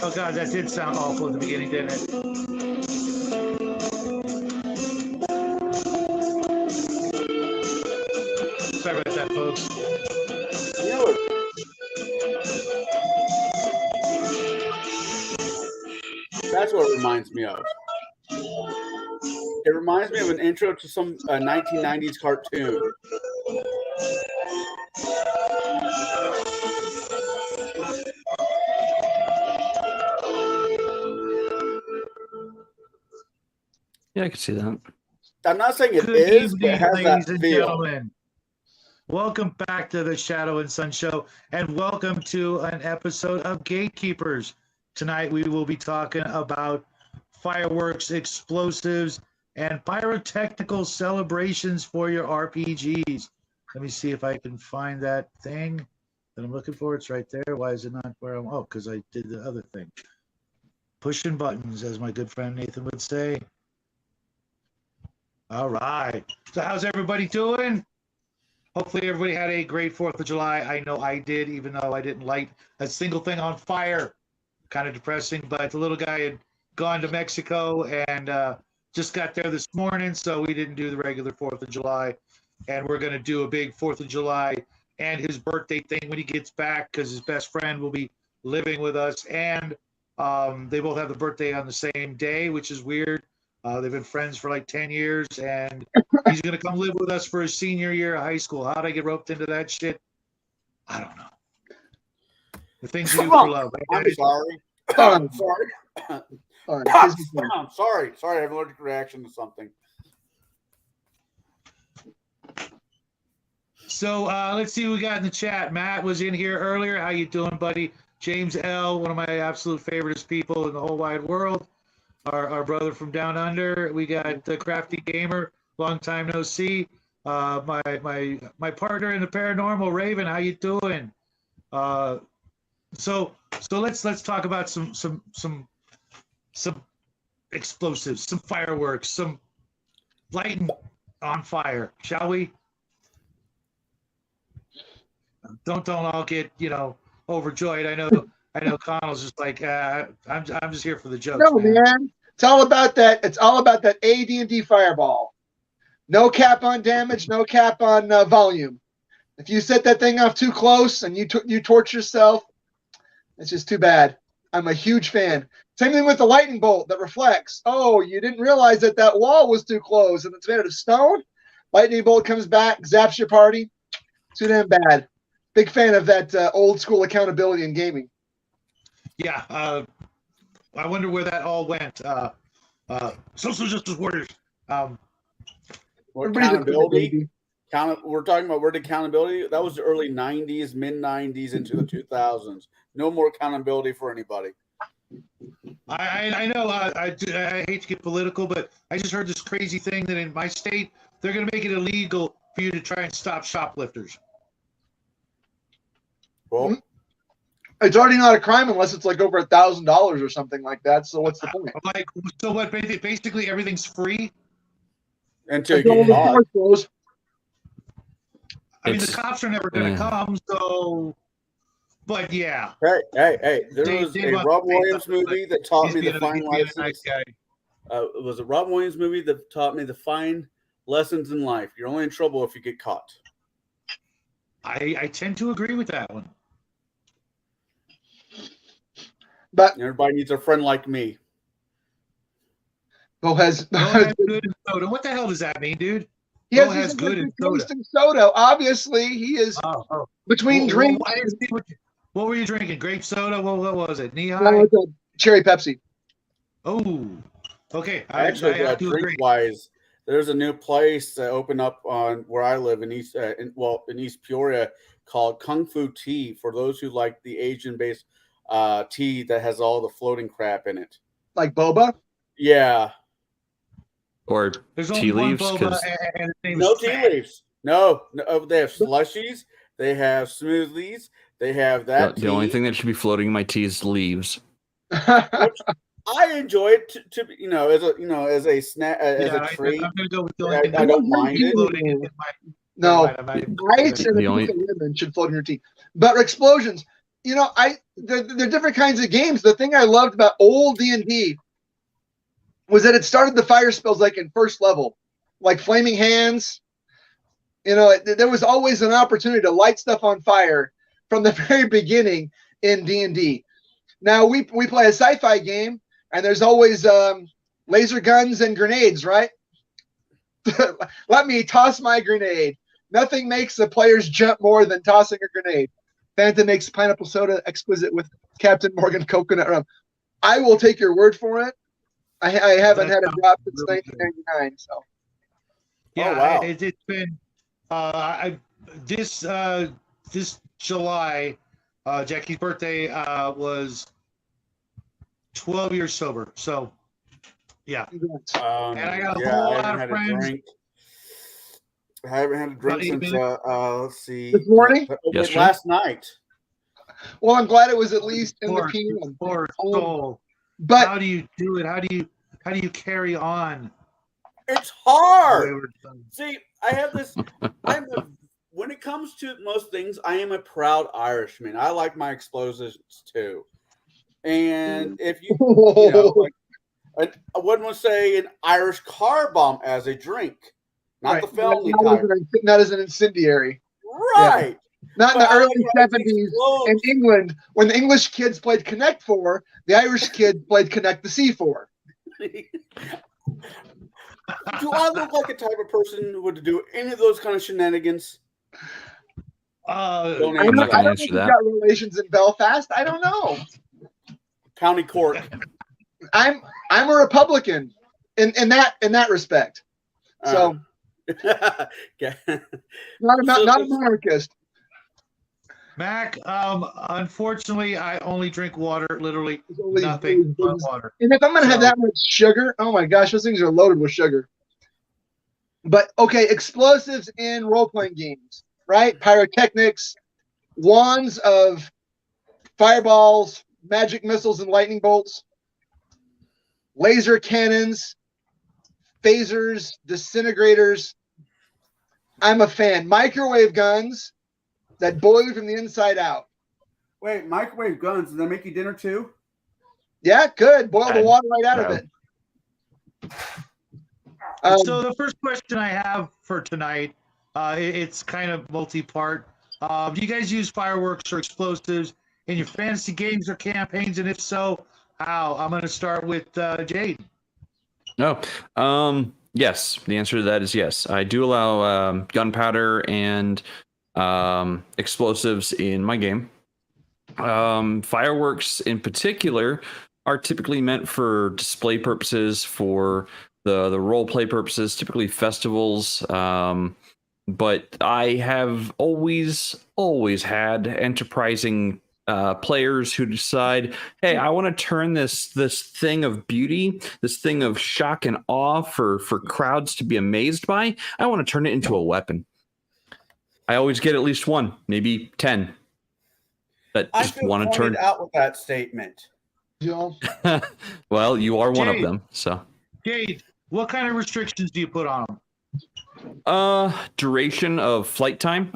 Oh God, that did sound awful at the beginning, didn't it? Sorry about that, folks. You know what? That's what it reminds me of. It reminds me of an intro to some 1990s cartoon. Yeah, I can see that. I'm not saying it Good is, but it evening, has ladies that and feel. gentlemen. Welcome back to the Shadow and Sun Show, and welcome to an episode of Gatekeepers. Tonight we will be talking about fireworks, explosives, and pyrotechnical celebrations for your RPGs. Let me see if I can find that thing that I'm looking for. It's right there. Why is it not where I'm? Oh, because I did the other thing. Pushing buttons, as my good friend Nathan would say. All right. So how's everybody doing? Hopefully everybody had a great 4th of July. I know I did, even though I didn't light a single thing on fire. Kind of depressing, but the little guy had gone to Mexico and just got there this morning, so we didn't do the regular 4th of July. And we're going to do a big 4th of July and his birthday thing when he gets back, because his best friend will be living with us. And they both have the birthday on the same day, which is weird. They've been friends for like 10 years, and he's going to come live with us for his senior year of high school. How'd I get roped into that shit? I don't know. The things we do for love. I'm sorry. I'm sorry. I'm sorry. Sorry, I have an allergic reaction to something. So let's see what we got in the chat. Matt was in here earlier. How you doing, buddy? James L., one of my absolute favorite people in the whole wide world. Our brother from down under. We got the Crafty Gamer, long time no see. My partner in the paranormal, Raven. How you doing? So let's talk about some explosives, some fireworks, some lighting on fire, shall we? Don't all get overjoyed. I know Connell's just like I'm just here for the jokes. No, man. It's all about that. It's all about that AD&D fireball. No cap on damage, no cap on volume. If you set that thing off too close and you torch yourself, it's just too bad. I'm a huge fan. Same thing with the lightning bolt that reflects. Oh, you didn't realize that wall was too close and it's made out of stone. Lightning bolt comes back, zaps your party. Too damn bad. Big fan of that old school accountability in gaming. Yeah, I wonder where that all went. Social justice warriors. Accountability. We're talking about word accountability. That was the early 90s, mid 90s into the 2000s. No more accountability for anybody. I know. I hate to get political, but I just heard this crazy thing that in my state they're going to make it illegal for you to try and stop shoplifters. Well, it's already not a crime unless it's like over $1,000 or something like that. So what's the point? Like, so what? Basically, everything's free until you get caught. I mean, the cops are never going to come. So, but yeah. Hey! There was a Rob Williams movie that taught me the fine lessons. It was a Rob Williams movie that taught me the fine lessons in life. You're only in trouble if you get caught. I tend to agree with that one. But everybody needs a friend like me. Bo has good in soda. What the hell does that mean, dude? He has good in soda. Obviously, he is between drinks. What were you drinking? Grape soda? What was it? Knee high? No, it's a cherry Pepsi. Oh, okay. Actually, drink-wise, there's a new place that opened up on where I live in East Peoria called Kung Fu Tea for those who like the Asian-based tea that has all the floating crap in it. Like boba? Yeah. Or tea leaves? No tea leaves. No, they have slushies. They have smoothies. They have that. The only thing that should be floating in my tea is leaves. Which I enjoy it as a snack, as a treat. I'm gonna go with I don't mind it. No, ice and the lemon should float in your tea. But explosions. They're different kinds of games. The thing I loved about old D&D was that it started the fire spells like in first level, like flaming hands. There was always an opportunity to light stuff on fire from the very beginning in D&D. Now we play a sci-fi game, and there's always laser guns and grenades, right? Let me toss my grenade. Nothing makes the players jump more than tossing a grenade. Fanta makes pineapple soda exquisite with Captain Morgan coconut rum. I will take your word for it. I haven't had a drop since 1999. So. Yeah, oh, wow. It's been this July. Jackie's birthday was 12 years sober. So, yeah. And I got a whole lot of friends. I haven't had a drink since, let's see. This morning? Last night. Well, I'm glad it was at least in the PM. Poor soul. But how do you do it? How do you carry on? It's hard. See, I have this. When it comes to most things, I am a proud Irishman. I like my explosives too. And if you one would say an Irish car bomb as a drink, not the felony type. Not as an incendiary. Right. Yeah. Not in the early 70s in England, when the English kids played Connect 4, the Irish kids played Connect the C4. Do I look like a type of person who would do any of those kind of shenanigans? I'm not going to answer that. Got relations in Belfast? I don't know. County Cork. I'm a Republican in that respect. So not a monarchist. Mac, unfortunately, I only drink water, literally nothing but water. And if I'm going to have that much sugar, oh my gosh, those things are loaded with sugar. But, okay, explosives in role-playing games, right? Pyrotechnics, wands of fireballs, magic missiles and lightning bolts, laser cannons, phasers, disintegrators. I'm a fan. Microwave guns that boil you from the inside out. Wait, microwave guns, do they make you dinner too? Yeah, good. Boil the water right out of it. So the first question I have for tonight, it's kind of multi-part. Do you guys use fireworks or explosives in your fantasy games or campaigns? And if so, how? I'm going to start with Jade. No. Yes. The answer to that is yes. I do allow gunpowder and explosives in my game. Fireworks in particular are typically meant for display purposes, for the role play purposes, typically festivals. But I have always had enterprising players who decide, hey, I want to turn this thing of beauty, this thing of shock and awe for crowds to be amazed by, I want to turn it into a weapon. I always get at least one, maybe 10 that just want to turn out with that statement. Well, you are one of them. So, Jade, what kind of restrictions do you put on them? Duration of flight time.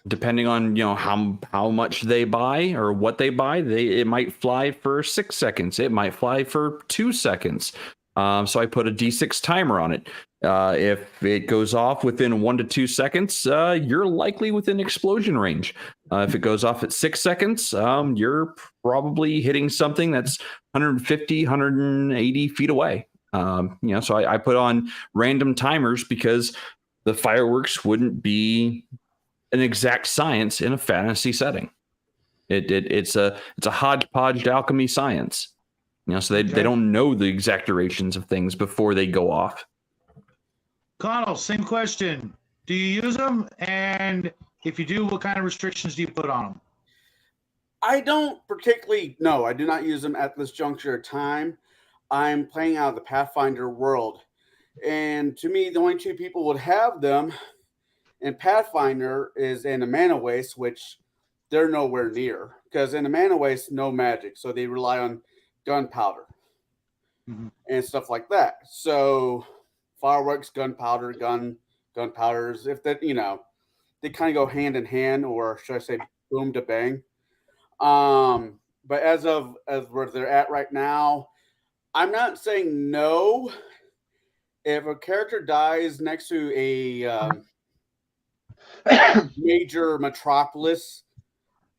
Depending on how much they buy or what they buy, it might fly for 6 seconds. It might fly for 2 seconds. So I put a D6 timer on it. If it goes off within 1 to 2 seconds, you're likely within explosion range. If it goes off at 6 seconds, you're probably hitting something that's 150, 180 feet away. So I put on random timers because the fireworks wouldn't be an exact science in a fantasy setting. It's a hodgepodge alchemy science. So they don't know the exact durations of things before they go off. Connell, same question. Do you use them? And if you do, what kind of restrictions do you put on them? I don't particularly, no, I do not use them at this juncture of time. I'm playing out of the Pathfinder world. And to me, the only two people would have them in Pathfinder is in the Mana Waste, which they're nowhere near. Because in the Mana Waste, no magic. So they rely on gunpowder and stuff like that. So fireworks, gunpowder, gunpowders, if that, they kind of go hand in hand, or should I say boom to bang. But as where they're at right now, I'm not saying no. If a character dies next to a major metropolis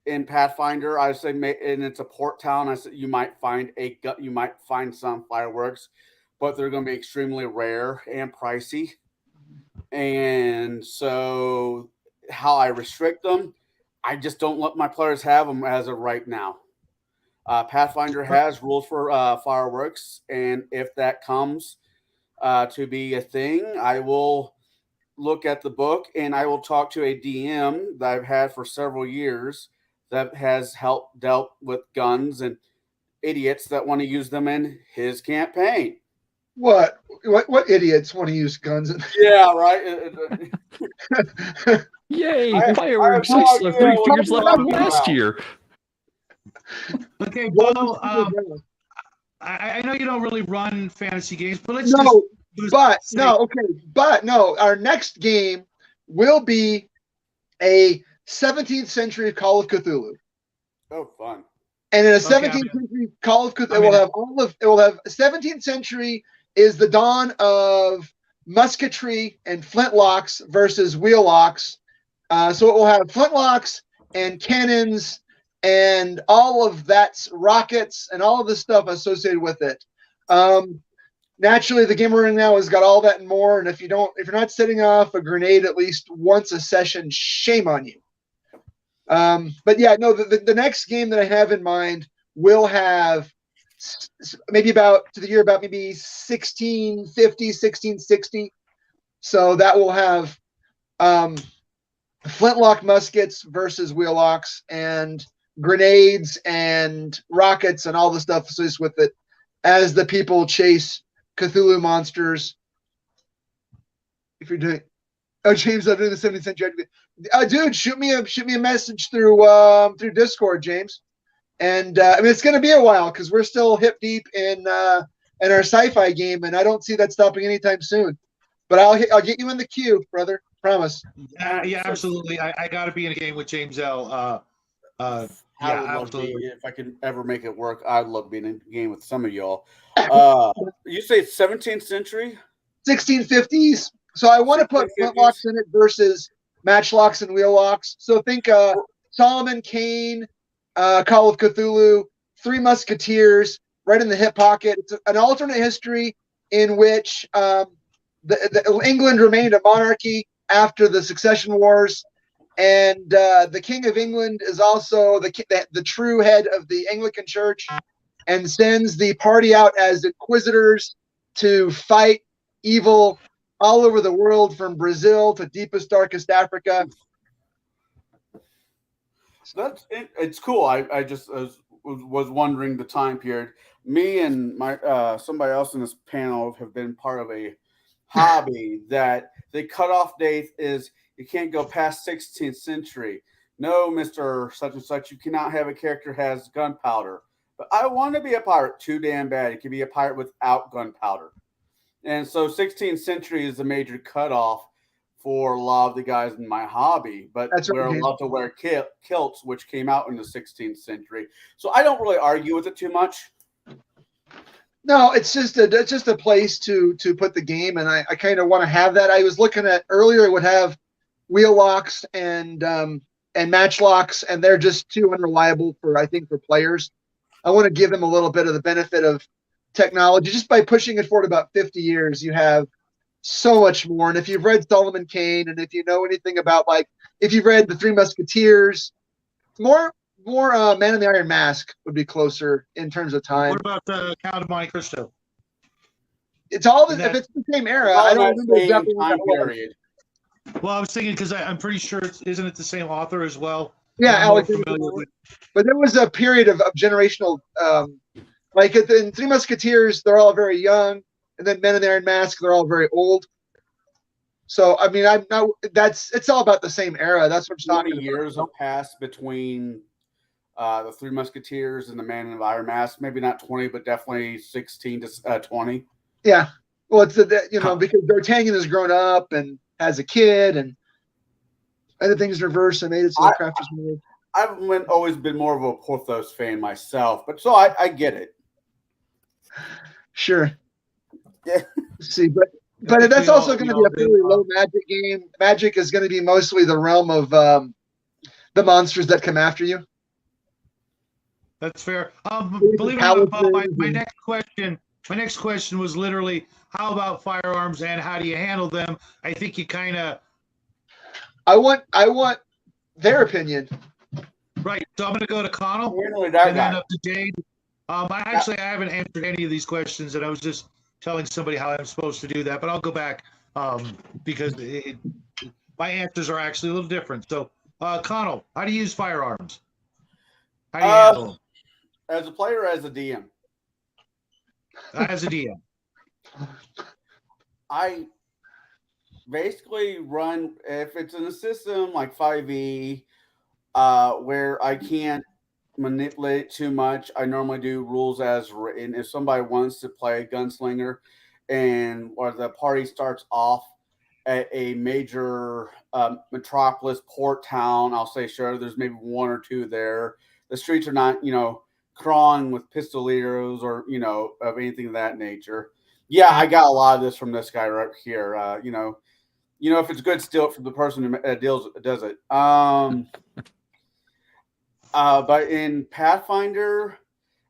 in Pathfinder, I say, and it's a port town, I said you might find some fireworks, but they're going to be extremely rare and pricey. And so, how I restrict them, I just don't let my players have them as of right now. Pathfinder has rules for fireworks, and if that comes to be a thing, I will look at the book and I will talk to a DM that I've had for several years that has dealt with guns and idiots that want to use them in his campaign. What idiots want to use guns? Yeah, right. Yay, fireworks! I have no I still have 3 idea what fingers you're left from talking last about. year. Okay, Bo, I know you don't really run fantasy games, but let's our next game will be a 17th century Call of Cthulhu. Oh, fun. And in a 17th century Call of Cthulhu, it will have 17th century is the dawn of musketry and flintlocks versus wheellocks. So it will have flintlocks and cannons and all of that, rockets and all of the stuff associated with it. Naturally, the game we're in now has got all that and more. And if you're not setting off a grenade at least once a session, shame on you. But yeah, no, the next game that I have in mind will have maybe about 1650, 1660. So that will have flintlock muskets versus wheellocks and grenades and rockets and all the stuff associated with it as the people chase Cthulhu monsters. If you're doing, James, I'm doing the 17th century. Dude, shoot me a message through Discord, James. And it's going to be a while because we're still hip deep in our sci-fi game, and I don't see that stopping anytime soon. But I'll get you in the queue, brother. Promise. Yeah, absolutely. I got to be in a game with James L. I would love to be, if I can ever make it work. I'd love being in a game with some of y'all. You say 17th century? 1650s. So I want to put flintlocks in it versus matchlocks and wheellocks. So think Solomon Kane, Call of Cthulhu, Three Musketeers, right in the hip pocket. It's an alternate history in which England remained a monarchy after the Succession Wars. And the King of England is also the true head of the Anglican Church and sends the party out as inquisitors to fight evil all over the world, from Brazil to deepest, darkest Africa. It's cool. I just was wondering the time period. Me and my somebody else in this panel have been part of a hobby that the cutoff date is you can't go past 16th century. No, Mr. Such and Such, you cannot have a character has gunpowder. But I want to be a pirate too damn bad. You can be a pirate without gunpowder. And so 16th century is a major cutoff for a lot of the guys in my hobby. But we're allowed to wear kilts, which came out in the 16th century. So I don't really argue with it too much. No, it's just a place to put the game, and I kind of want to have that. I was looking at earlier, it would have wheellocks and matchlocks, and they're just too unreliable for players. I want to give them a little bit of the benefit of technology. Just by pushing it forward about 50 years, you have so much more. And if you've read Solomon Kane, and if you know anything about, like, if you've read The Three Musketeers, more Man in the Iron Mask would be closer in terms of time. What about the Count of Monte Cristo? It's all if it's the same era. I don't remember exactly what that period. Well, I was thinking because I'm pretty sure isn't it the same author as well? Yeah, Alexander. But there was a period of generational, like in Three Musketeers, they're all very young, and then Men in the Iron Mask, they're all very old. So I mean, it's all about the same era. That's what I'm talking about. 20 years have passed between the Three Musketeers and the Man in the Iron Mask. Maybe not 20, but definitely 16 to 20. Yeah. Well, it's because D'Artagnan has grown up and has a kid, and other things reversed and made it so the craft is moved. I've always been more of a Porthos fan myself, but so I get it. Sure. Yeah. See, but that's also going to be a fairly low magic game. Magic is going to be mostly the realm of the monsters that come after you. That's fair. Believe it or not, my next question was literally, how about firearms and how do you handle them? I think you kind of. I want their opinion. Right. So I'm going to go to Connell and then up to Jade. I haven't answered any of these questions, and I was just telling somebody how I'm supposed to do that, but I'll go back because my answers are actually a little different. So, Connell, how do you use firearms? How do you handle them? As a player or as a DM? As a DM. I basically run, if it's in a system like 5e, where I can't manipulate too much, I normally do rules as written. If somebody wants to play gunslinger or the party starts off at a major metropolis port town, I'll say, sure, there's maybe one or two there. The streets are not, crawling with pistoleros or, of anything of that nature. Yeah, I got a lot of this from this guy right here. If it's good, steal it from the person who does it. But in Pathfinder,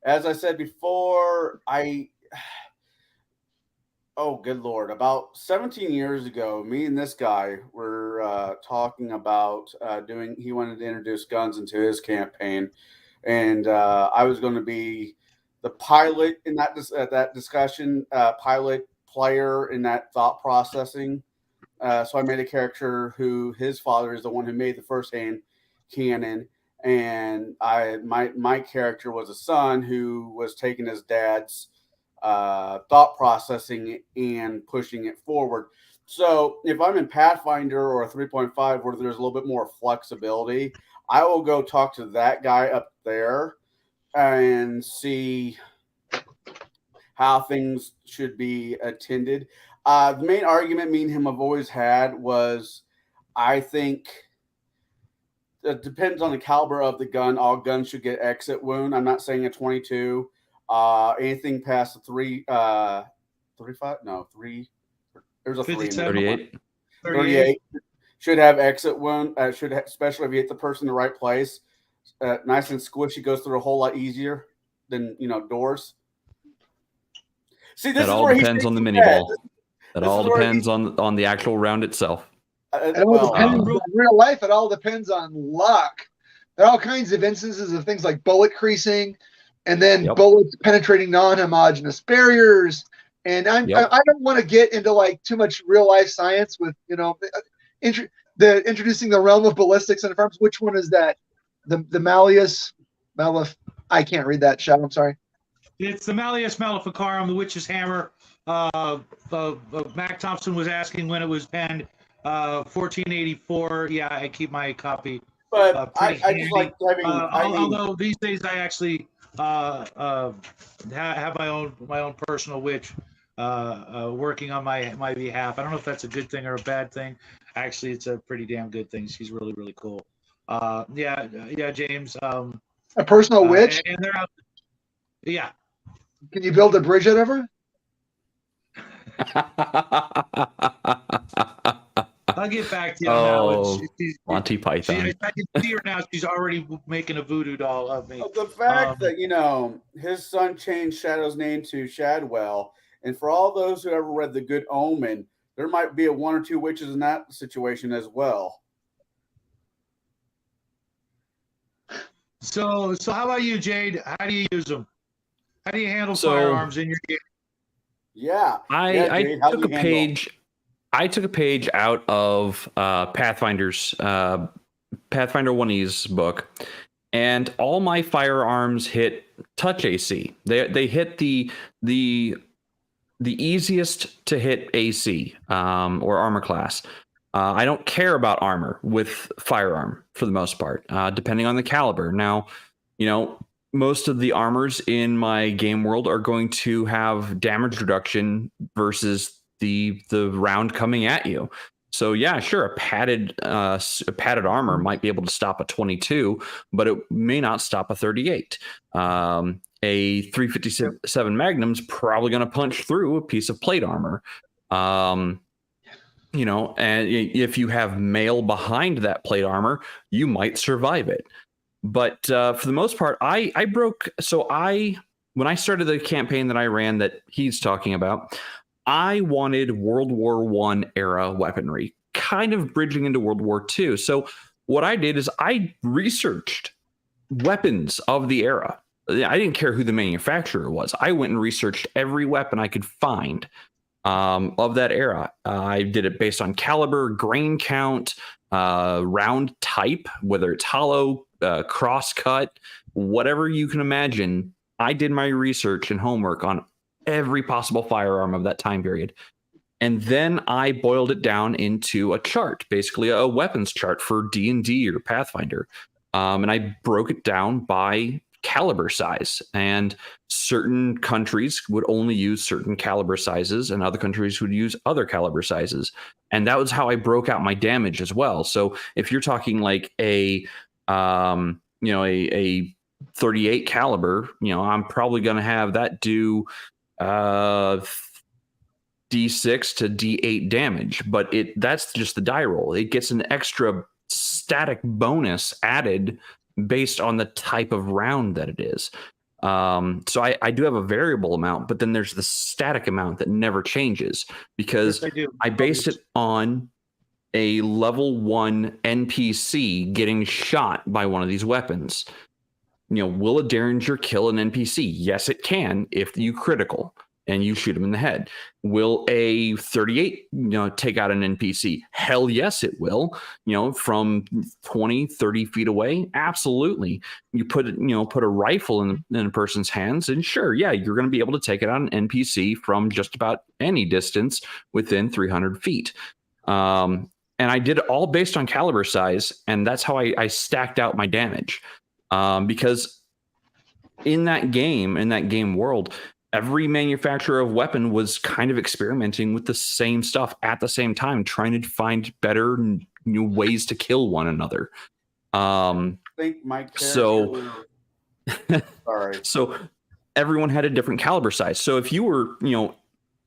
as I said before, oh, good Lord, about 17 years ago, me and this guy were talking about he wanted to introduce guns into his campaign. And I was going to be the pilot in that discussion, pilot player in that thought processing. So I made a character who his father is the one who made the first hand cannon. And my character was a son who was taking his dad's thought processing and pushing it forward. So if I'm in Pathfinder or a 3.5 where there's a little bit more flexibility, I will go talk to that guy up there and see how things should be attended. The main argument me and him have always had was, I think it depends on the caliber of the gun. All guns should get exit wound. I'm not saying a 22. Anything past a 35? No, 3. There's a 3 in there. 38. Should have exit wound. Especially if you hit the person in the right place. Nice and squishy, goes through a whole lot easier than doors. See, this that all depends on the mini ball. That all depends on the actual round itself. It all depends on real life. It all depends on luck. There are all kinds of instances of things like bullet creasing, and then bullets penetrating non-homogeneous barriers. And I don't want to get into like too much real life science with introducing the realm of ballistics and firearms. Which one is that? The Malleus I can't read that, Shad. I'm sorry. It's the Malleus Maleficarum, the Witch's Hammer. Mac Thompson was asking when it was penned. 1484. Yeah, I keep my copy. But I just like having. Although these days I actually have my own personal witch working on my behalf. I don't know if that's a good thing or a bad thing. Actually, it's a pretty damn good thing. She's really, really cool. Yeah, James. A personal witch? And they're out. Yeah. Can you build a bridge out of her? I'll get back to you on that one. Monty Python. I can see her now. She's already making a voodoo doll of me. The fact that, his son changed Shadow's name to Shadwell, and for all those who ever read The Good Omen, there might be one or two witches in that situation as well. So how about you, Jade? How do you use them? How do you handle firearms in your game? Yeah. I took a page. I took a page out of Pathfinder's Pathfinder 1E's book, and all my firearms hit touch AC. They hit the easiest to hit AC or armor class. I don't care about armor with firearm for the most part, depending on the caliber. Now, most of the armors in my game world are going to have damage reduction versus the round coming at you. So yeah, sure, a padded armor might be able to stop a 22, but it may not stop a 38. A 357 Magnum's probably going to punch through a piece of plate armor. And if you have mail behind that plate armor, you might survive it. But for the most part, I broke. So when I started the campaign that I ran that he's talking about, I wanted World War I era weaponry, kind of bridging into World War II. So what I did is I researched weapons of the era. I didn't care who the manufacturer was. I went and researched every weapon I could find of that era. I did it based on caliber, grain count, round type, whether it's hollow, cross-cut, whatever you can imagine. I did my research and homework on every possible firearm of that time period. And then I boiled it down into a chart, basically a weapons chart for D&D or Pathfinder. And I broke it down by caliber size. And certain countries would only use certain caliber sizes, and other countries would use other caliber sizes. And that was how I broke out my damage as well. So if you're talking like a 38 caliber, I'm probably going to have that do D6 to D8 damage, but that's just the die roll. It gets an extra static bonus added based on the type of round that it is. So I do have a variable amount, but then there's the static amount that never changes because Yes, I based it on a level 1 NPC getting shot by one of these weapons. Will a Derringer kill an NPC? Yes, it can if you critical and you shoot him in the head. Will a 38, take out an NPC? Hell yes, it will. From 20, 30 feet away, absolutely. You put a rifle in a person's hands, and sure, yeah, you're going to be able to take it out an NPC from just about any distance within 300 feet. And I did it all based on caliber size, and that's how I stacked out my damage. Because in that game world, every manufacturer of weapon was kind of experimenting with the same stuff at the same time, trying to find better new ways to kill one another. I think my character sorry. So everyone had a different caliber size. So if you were,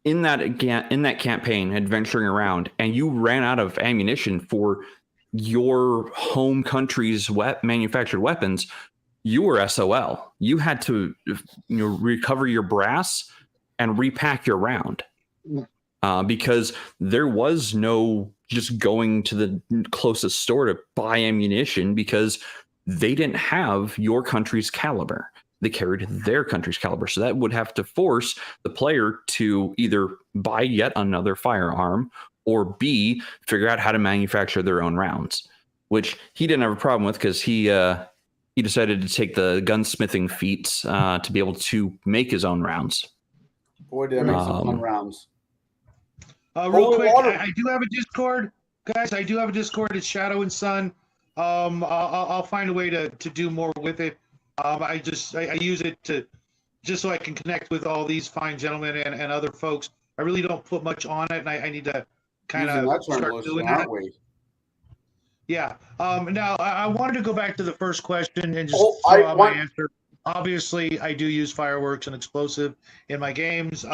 in that campaign adventuring around and you ran out of ammunition for your home country's manufactured weapons, you were SOL. You had to recover your brass and repack your round because there was no just going to the closest store to buy ammunition because they didn't have your country's caliber. They carried their country's caliber. So that would have to force the player to either buy yet another firearm or B, figure out how to manufacture their own rounds, which he didn't have a problem with because he decided to take the gunsmithing feats to be able to make his own rounds. Boy, did I make some fun rounds. Real quick, I do have a Discord, guys. I do have a Discord. It's Shadow and Sun. I'll find a way to do more with it. I use it just so I can connect with all these fine gentlemen and other folks. I really don't put much on it, and I need to kind of start doing that. Yeah. Now, I wanted to go back to the first question and just throw out my answer. Obviously, I do use fireworks and explosive in my games.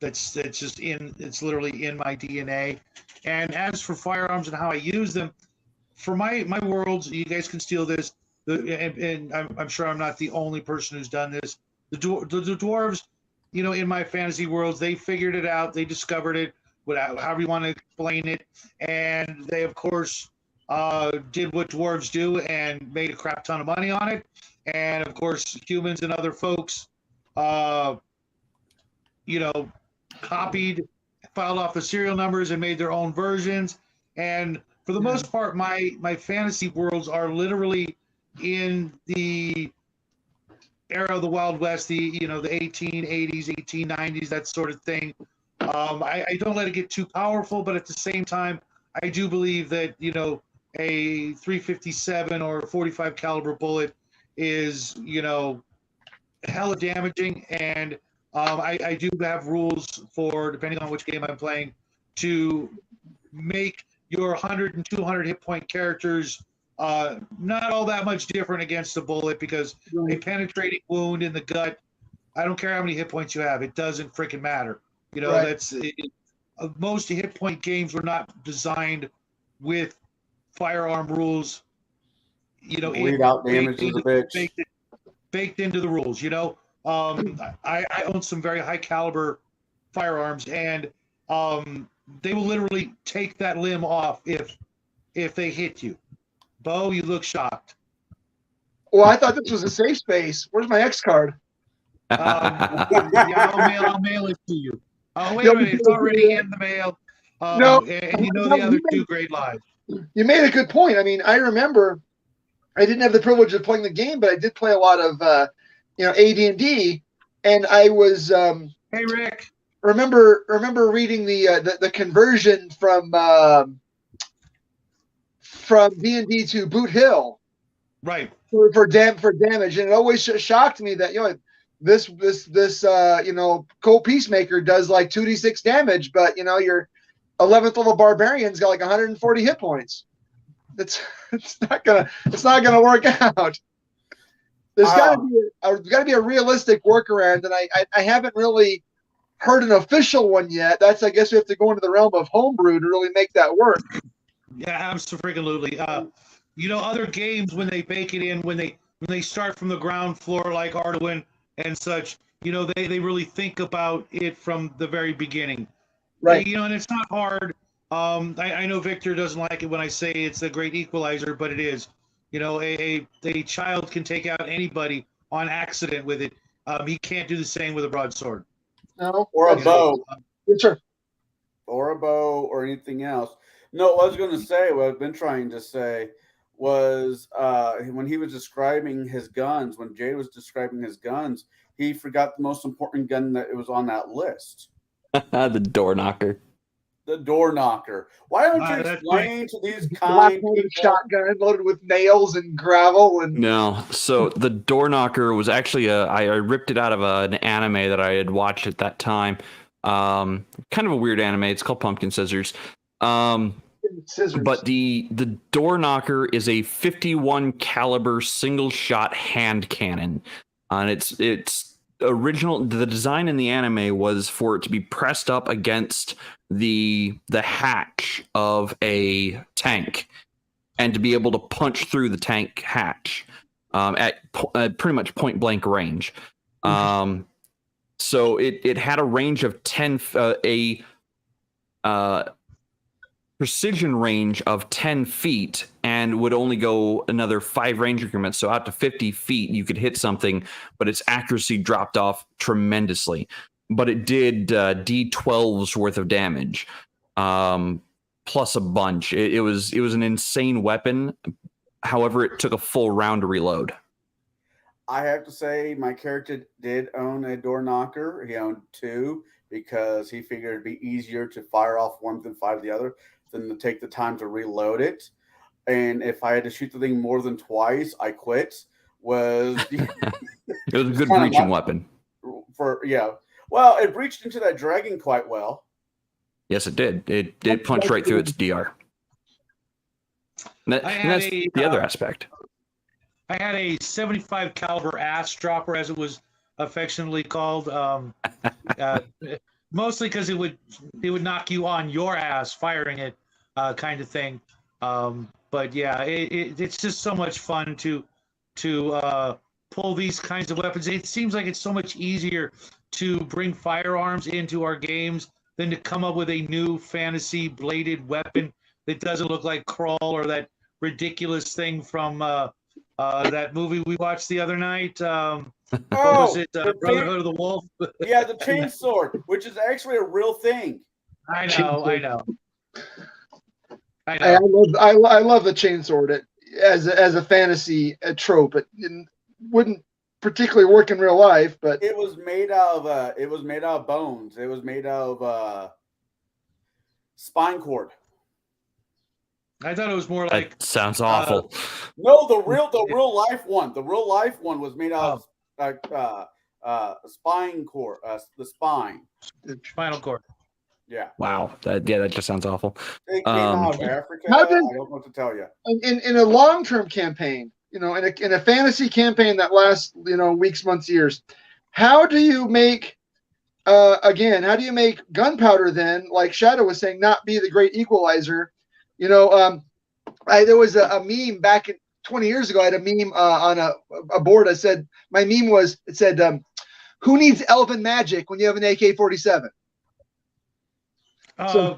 It's literally in my DNA. And as for firearms and how I use them, for my worlds, you guys can steal this. And I'm sure I'm not the only person who's done this. The dwarves, in my fantasy worlds, they figured it out. They discovered it, however you want to explain it. And they, of course, did what dwarves do and made a crap ton of money on it. And, of course, humans and other folks, copied, filed off the serial numbers and made their own versions. And for the most part, my fantasy worlds are literally in the era of the Wild West, the 1880s, 1890s, that sort of thing. I don't let it get too powerful, but at the same time, I do believe that a 357 or 45 caliber bullet is hella damaging, and I do have rules for, depending on which game I'm playing, to make your 100 and 200 hit point characters not all that much different against a bullet, because a penetrating wound in the gut, I don't care how many hit points you have, it doesn't freaking matter. You know, most hit point games were not designed with firearm rules. You know, bleed out damage is a bitch. Baked into the rules. You know, I own some very high caliber firearms, and they will literally take that limb off if they hit you. Bo, you look shocked. Well, I thought this was a safe space. Where's my X card? Yeah, I'll mail it to you. Oh, wait a minute. It's already in the mail. No, and you know the other two great lives. You made a good point. I mean, I remember I didn't have the privilege of playing the game, but I did play a lot of, AD&D, and I was Hey, Rick. remember reading the conversion from D&D to Boot Hill, Right. for damage, and it always shocked me that this Cold Peacemaker does like 2d6 damage, but your 11th level barbarian's got like 140 hit points. It's not gonna work out. There's got to be a realistic workaround, and I haven't really heard an official one yet. I guess we have to go into the realm of homebrew to really make that work. Yeah, absolutely. Other games, when they bake it in, when they start from the ground floor like Arduin and such, they really think about it from the very beginning. Right. And it's not hard. I know Victor doesn't like it when I say it's a great equalizer, but it is. A child can take out anybody on accident with it. He can't do the same with a broadsword. No. Or a bow. Sure. Or a bow or anything else. No, what I was going to say, what I've been trying to say was when he was describing his guns, when Jay was describing his guns, he forgot the most important gun that was on that list. The door knocker. The door knocker. Why don't you explain to these kind people? Shotgun loaded with nails and gravel and No. So the door knocker was actually I ripped it out of an anime that I had watched at that time. Kind of a weird anime. It's called Pumpkin Scissors. scissors. But the door knocker is a 51 caliber single shot hand cannon, and it's original. The design in the anime was for it to be pressed up against the hatch of a tank, and to be able to punch through the tank hatch at pretty much point blank range. So it had a range of 10 precision range of 10 feet, and would only go another 5 range increments. So out to 50 feet, you could hit something, but its accuracy dropped off tremendously. But it did D12's worth of damage, plus a bunch. It was an insane weapon. However, it took a full round to reload. I have to say, my character did own a door knocker. He owned 2 because he figured it'd be easier to fire off one than fire the other than to take the time to reload it. And if I had to shoot the thing more than twice, I quit. It was a good breaching weapon. Well, it breached into that dragon quite well. Yes, it did. It punched right through its DR. And that's the other aspect. I had a 75 caliber ass dropper, as it was affectionately called. Mostly because it would knock you on your ass firing it, kind of thing. But yeah, it's just so much fun to pull these kinds of weapons. It seems like it's so much easier to bring firearms into our games than to come up with a new fantasy bladed weapon that doesn't look like Crawl or that ridiculous thing from that movie we watched the other night. What was it? Brotherhood of the Wolf? Yeah, the chainsword, which is actually a real thing. I know. I love the chainsword as a fantasy trope. It wouldn't particularly work in real life, but it was made out of bones. It was made out of spine cord. I thought it was more like. That sounds awful. No, the real life one. The real life one was made out of spine cord. The spine. Spinal cord. Yeah. Wow. That just sounds awful. It came out of Africa. How I did- don't know what to tell you. In a long-term campaign, in a fantasy campaign that lasts, weeks, months, years, how do you make how do you make gunpowder then, like Shadow was saying, not be the great equalizer? There was a meme back 20 years ago. I had a meme on a board. I said, my meme was, it said, who needs elven magic when you have an AK-47?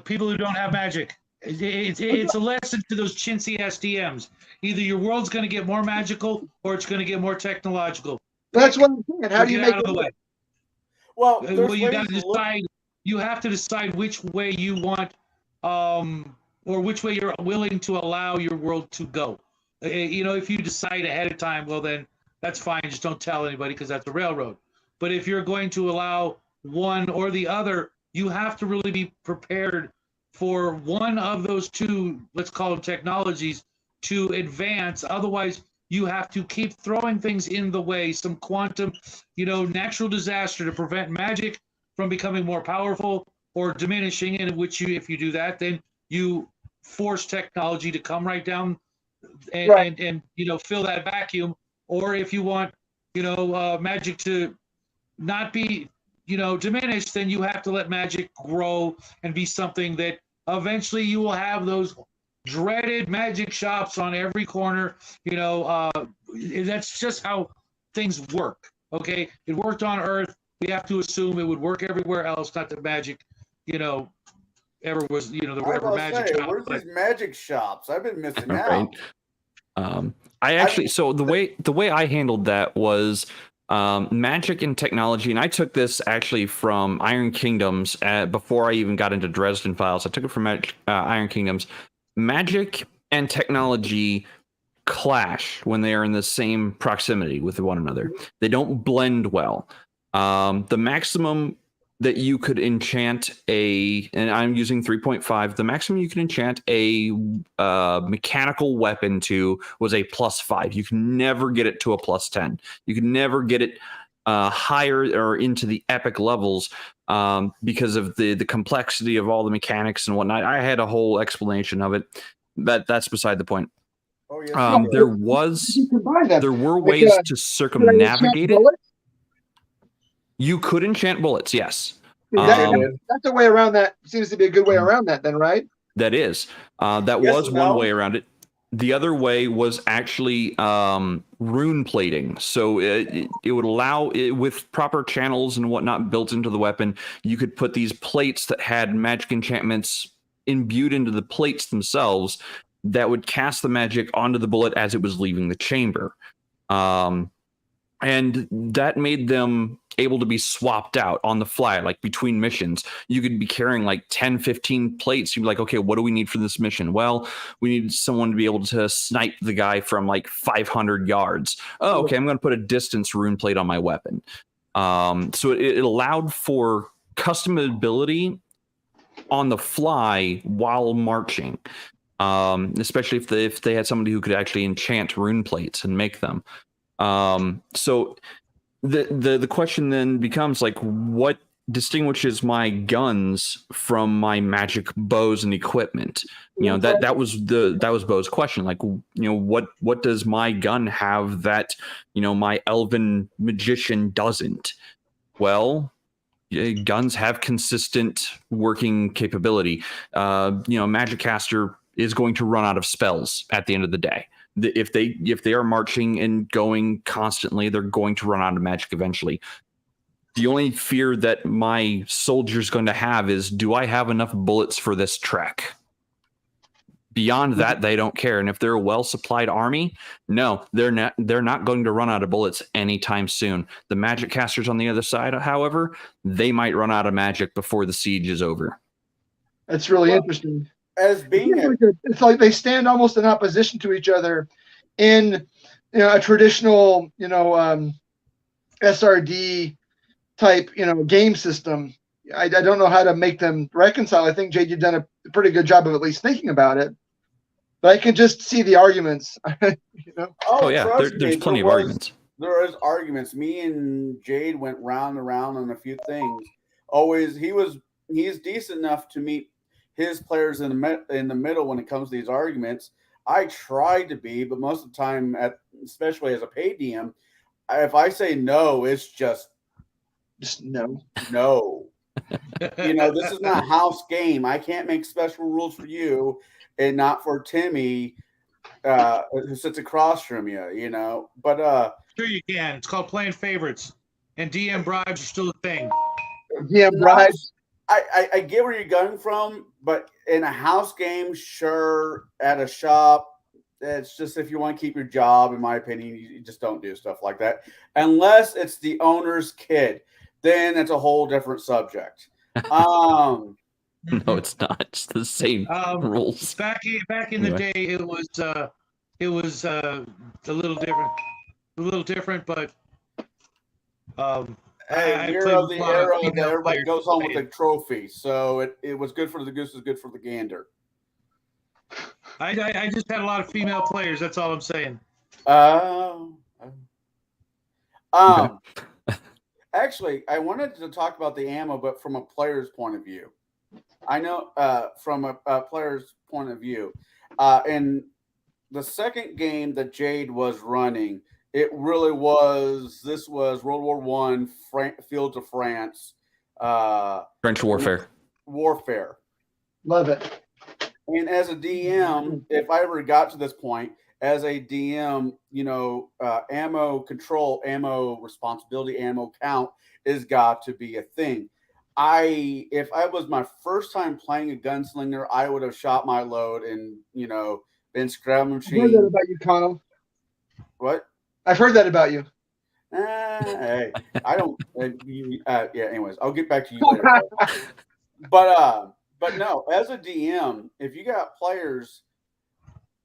People who don't have magic. It's a lesson to those chintzy SDMs. Either your world's going to get more magical or it's going to get more technological. That's what I'm saying. How do you Get make out of it the way? Well, You got to decide. You have to decide which way you want, or which way you're willing to allow your world to go. If you decide ahead of time, well, then that's fine. Just don't tell anybody because that's a railroad. But if you're going to allow one or the other, you have to really be prepared for one of those two, let's call them technologies, to advance. Otherwise, you have to keep throwing things in the way, some quantum, natural disaster to prevent magic from becoming more powerful or diminishing. And if you do that, then you force technology to come right down and fill that vacuum. Or if you want, magic to not be, diminished, then you have to let magic grow and be something that eventually you will have those dreaded magic shops on every corner. That's just how things work. Okay, it worked on Earth. We have to assume it would work everywhere else. Not that magic, ever was, whatever magic shop. Where's these magic shops? I've been missing Right. out. So the way I handled that was magic and technology, and I took this actually from Iron Kingdoms before I even got into Dresden Files. I took it from Iron Kingdoms. Magic and technology clash when they are in the same proximity with one another. They don't blend well. The maximum that you could enchant and I'm using 3.5, the maximum you can enchant a mechanical weapon to was a +5. You can never get it to a +10. You can never get it higher or into the epic levels because of the complexity of all the mechanics and whatnot. I had a whole explanation of it. That's beside the point. Oh, yes, there were ways to circumnavigate it. You could enchant bullets, yes. That's a way around that. Seems to be a good way around that, then, right? That is. That was one way around it. The other way was actually rune plating. So it would allow, with proper channels and whatnot built into the weapon, you could put these plates that had magic enchantments imbued into the plates themselves that would cast the magic onto the bullet as it was leaving the chamber. And that made them able to be swapped out on the fly, like between missions. You could be carrying like 10, 15 plates. You'd be like, okay, what do we need for this mission? Well, we need someone to be able to snipe the guy from like 500 yards. Oh, okay, I'm going to put a distance rune plate on my weapon. So it allowed for customability on the fly while marching, especially if they had somebody who could actually enchant rune plates and make them. So the question then becomes like, what distinguishes my guns from my magic bows and equipment? That was Bo's question. Like, what does my gun have that, my elven magician doesn't? Well, guns have consistent working capability. Magic caster is going to run out of spells at the end of the day. If they are marching and going constantly, they're going to run out of magic eventually. The only fear that my soldier's going to have is, do I have enough bullets for this trek? Beyond that, they don't care. And if they're a well-supplied army, no, they're not going to run out of bullets anytime soon. The magic casters on the other side, however, they might run out of magic before the siege is over. That's really interesting. As being it's like they stand almost in opposition to each other in a traditional SRD type game system. I don't know how to make them reconcile. I think Jade, you've done a pretty good job of at least thinking about it, but I can just see the arguments. Oh yeah, there's plenty of arguments. There is arguments. Me and Jade went round and round on a few things. Always, he was he's decent enough to meet his players in the middle when it comes to these arguments. I try to be, but most of the time, especially as a paid DM, if I say no, it's just no. No. This is not a house game. I can't make special rules for you and not for Timmy, who sits across from you, But sure you can. It's called playing favorites, and DM bribes are still a thing. DM bribes. I get where you're going from, but in a house game, sure. At a shop, it's just if you want to keep your job, in my opinion, you just don't do stuff like that unless it's the owner's kid. Then it's a whole different subject. No, it's not. It's the same rules. Back in the day, it was a little different, but you're of the era that everybody goes home with a trophy, so it was good for the goose, is good for the gander. I just had a lot of female players. That's all I'm saying. Actually, I wanted to talk about the ammo, but from a player's point of view. I know from a player's point of view. In the second game that Jade was running, it really was. This was World War I, Fields of France, French warfare. Love it. And as a DM, if I ever got to this point, as a DM, ammo control, ammo responsibility, ammo count is got to be a thing. If I was my first time playing a gunslinger, I would have shot my load and been scavenging. I've heard that about you, Connell. What? I've heard that about you. Hey, I don't. Yeah. Anyways, I'll get back to you later. But no, as a DM, if you got players,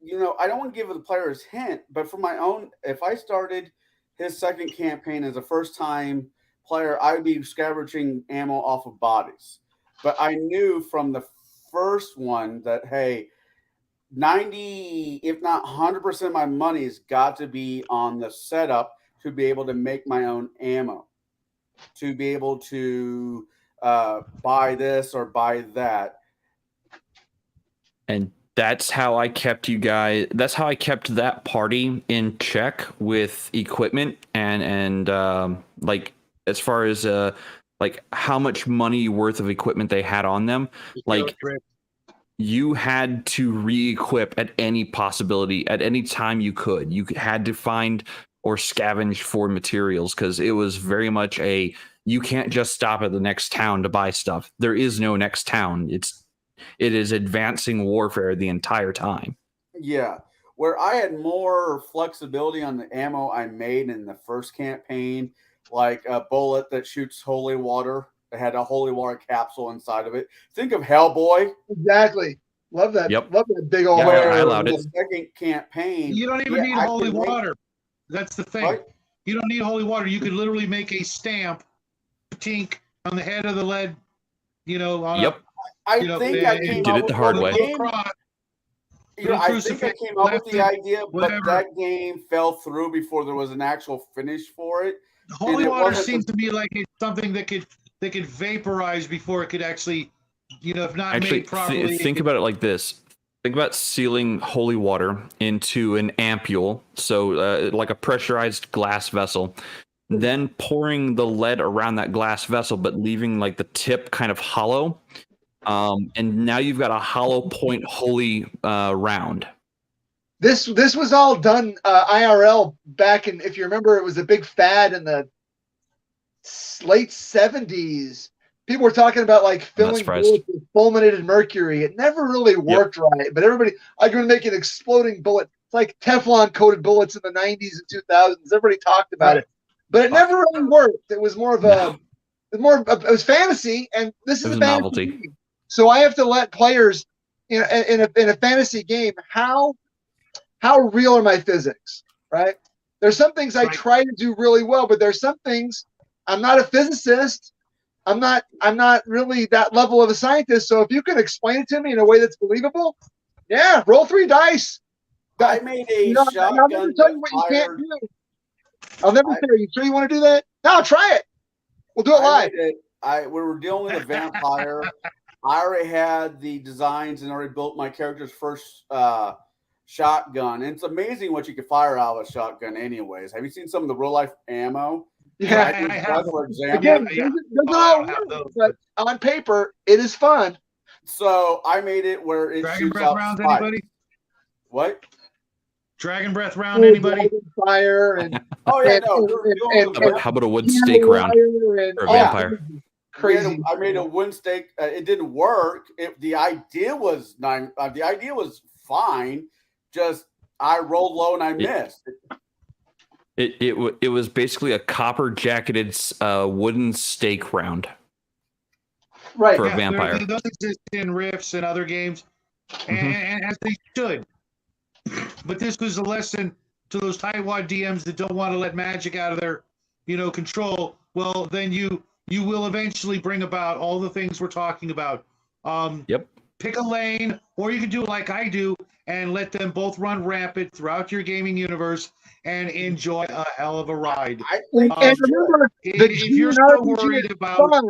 I don't want to give the players hint, but for my own, if I started his second campaign as a first time player, I would be scavenging ammo off of bodies. But I knew from the first one that, hey, 90, if not 100% of my money's got to be on the setup to be able to make my own ammo, to be able to buy this or buy that. And that's how I kept you guys. That's how I kept that party in check with equipment and like as far as like how much money worth of equipment they had on them. Like you had to re-equip at any possibility, at any time you could. You had to find or scavenge for materials because it was very much you can't just stop at the next town to buy stuff. There is no next town. It is advancing warfare the entire time. Yeah. Where I had more flexibility on the ammo I made in the first campaign, like a bullet that shoots holy water. It had a holy water capsule inside of it. Think of Hellboy. Exactly. Love that. Yep. Love that big old. Yeah, I allowed it. The second campaign. You don't even need holy water. That's the thing. What? You don't need holy water. You could literally make a stamp, tink on the head of the lead. I think I came did up it the hard way. I think I came up with the idea, but that game fell through before there was an actual finish for it. Holy water seems to me like it's something that could vaporize before it could actually, if not made properly. Think about it like this. Think about sealing holy water into an ampule, so like a pressurized glass vessel, then pouring the lead around that glass vessel, but leaving like the tip kind of hollow. And now you've got a hollow point holy round. This was all done IRL back in, if you remember, it was a big fad in the late 70s. People were talking about like filling bullets with fulminated mercury. It never really worked right, but everybody, I'm going to make an exploding bullet. It's like Teflon coated bullets in the 90s and 2000s. Everybody talked about it, but it never really worked. It was more of it was fantasy, and this is a novelty game. So I have to let players in a fantasy game, how real are my physics, right? There's some things I try to do really well, but there's some things I'm not a physicist. I'm not really that level of a scientist. So if you can explain it to me in a way that's believable, yeah, roll 3 dice. I made a shotgun. I'll never tell you what you can't do. I'll never say, are you sure you want to do that? No, try it. We'll do it live. we were dealing with a vampire. I already had the designs and already built my character's first shotgun. And it's amazing what you can fire out of a shotgun anyways. Have you seen some of the real life ammo? Yeah, I have. For example. Again, Yeah. doesn't Oh, I all don't have work, those. but on paper, it is fun. So I made it where it Dragon shoots breath out rounds, spikes. anybody? What? Dragon breath round, anybody? Fire and Oh yeah, and- no. and- we're and- doing and- the How about a wood stake round and for a all vampire? kinds of We had crazy. I made a wind stake. It didn't work. The idea was the idea was fine. Just I rolled low and I missed. It was basically a copper jacketed wooden stake round Right. for a vampire. Those exist in Rifts and other games, and as they should. But this was a lesson to those tightwad DMs that don't want to let magic out of their, control. Well, then you will eventually bring about all the things we're talking about. Yep. Pick a lane, or you can do like I do and let them both run rampant throughout your gaming universe and enjoy a hell of a ride. I And, think and remember, the If you're so GNRPG worried is about fun.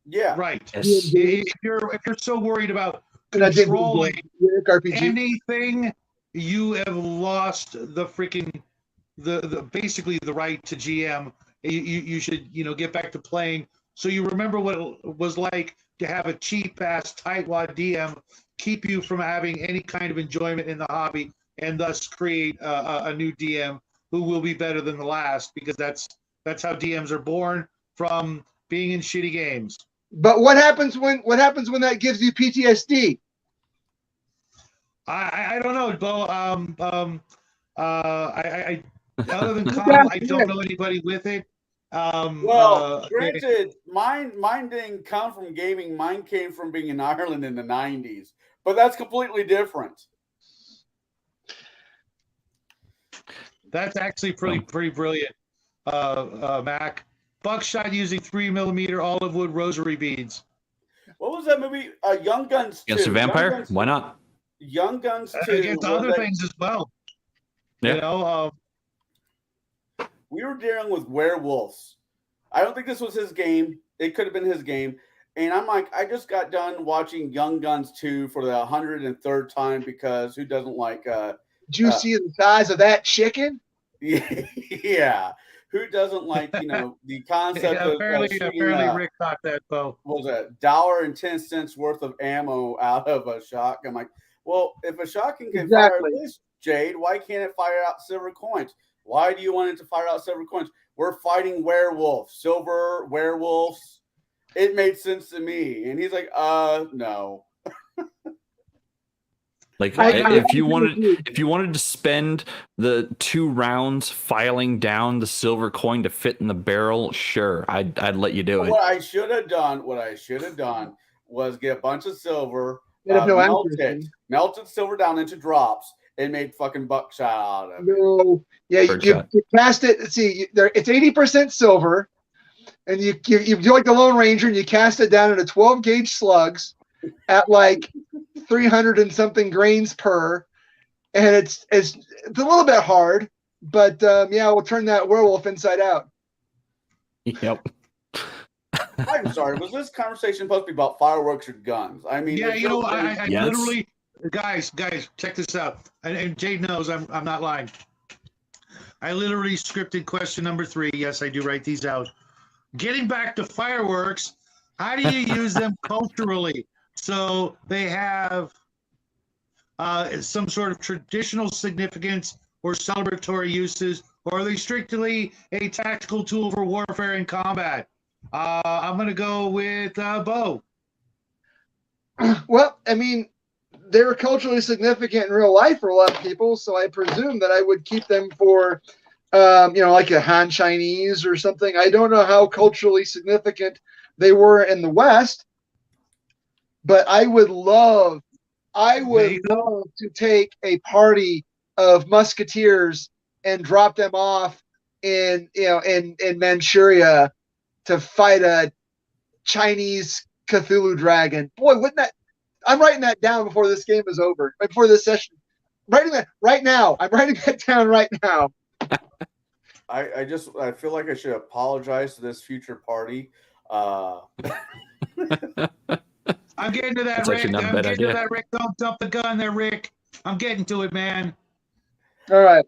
yeah. right, Yes. if you're so worried about And I did controlling the RPG. anything, you have lost the freaking the basically the right to GM. You should get back to playing so you remember what it was like to have a cheap ass tightwad DM keep you from having any kind of enjoyment in the hobby, and thus create a new DM who will be better than the last, because that's how DMs are born, from being in shitty games. But what happens when that gives you PTSD? I don't know, Bo. I other than Kyle, I don't know anybody with it. Granted, mine didn't come from gaming. Mine came from being in Ireland in the 90s. But that's completely different. That's actually pretty brilliant, Mac. Buckshot using 3mm olive wood rosary beads. What was that movie? Young Guns 2. Against a vampire? Young Guns, Why not? Young Guns 2. Against other things as well. Yeah. We were dealing with werewolves. I don't think this was his game. It could have been his game. And I'm like, I just got done watching Young Guns 2 for the 103rd time, because who doesn't like Did you see the size of that chicken? yeah. Who doesn't like, the concept of apparently Rick caught that, Bo. what was that, $1.10 worth of ammo out of a shotgun? I'm like, well, if a shotgun can fire this, Jade, why can't it fire out silver coins? Why do you want it to fire out silver coins? We're fighting werewolves, silver werewolves. It made sense to me. And he's like, no. Like if you wanted to spend the 2 rounds filing down the silver coin to fit in the barrel, sure, I'd let you do it. What I should have done was get a bunch of silver, melted silver down into drops, and made fucking buckshot out of it. No, yeah, you cast it. See, it's 80% silver, and you do like the Lone Ranger, and you cast it down into 12 gauge slugs at like 300 and something grains per, and it's a little bit hard, but we'll turn that werewolf inside out. Yep. I'm sorry. Was this conversation supposed to be about fireworks or guns? I mean, Yeah, I Yes. literally, guys, check this out. And Jade knows I'm not lying. I literally scripted question number 3. Yes, I do write these out. Getting back to fireworks, how do you use them culturally? So they have some sort of traditional significance or celebratory uses, or are they strictly a tactical tool for warfare and combat? I'm going to go with Bo. Well, I mean, they're culturally significant in real life for a lot of people, so I presume that I would keep them for, like a Han Chinese or something. I don't know how culturally significant they were in the West, but I would love to take a party of musketeers and drop them off in Manchuria to fight a Chinese Cthulhu dragon. Boy, wouldn't that? I'm writing that down before this game is over. Before this session, writing that right now. I'm writing that down right now. I feel like I should apologize to this future party. I'm getting to that, That's Rick. actually not a I'm bad getting to idea. that, Rick. Don't jump the gun there, Rick. I'm getting to it, man. All right,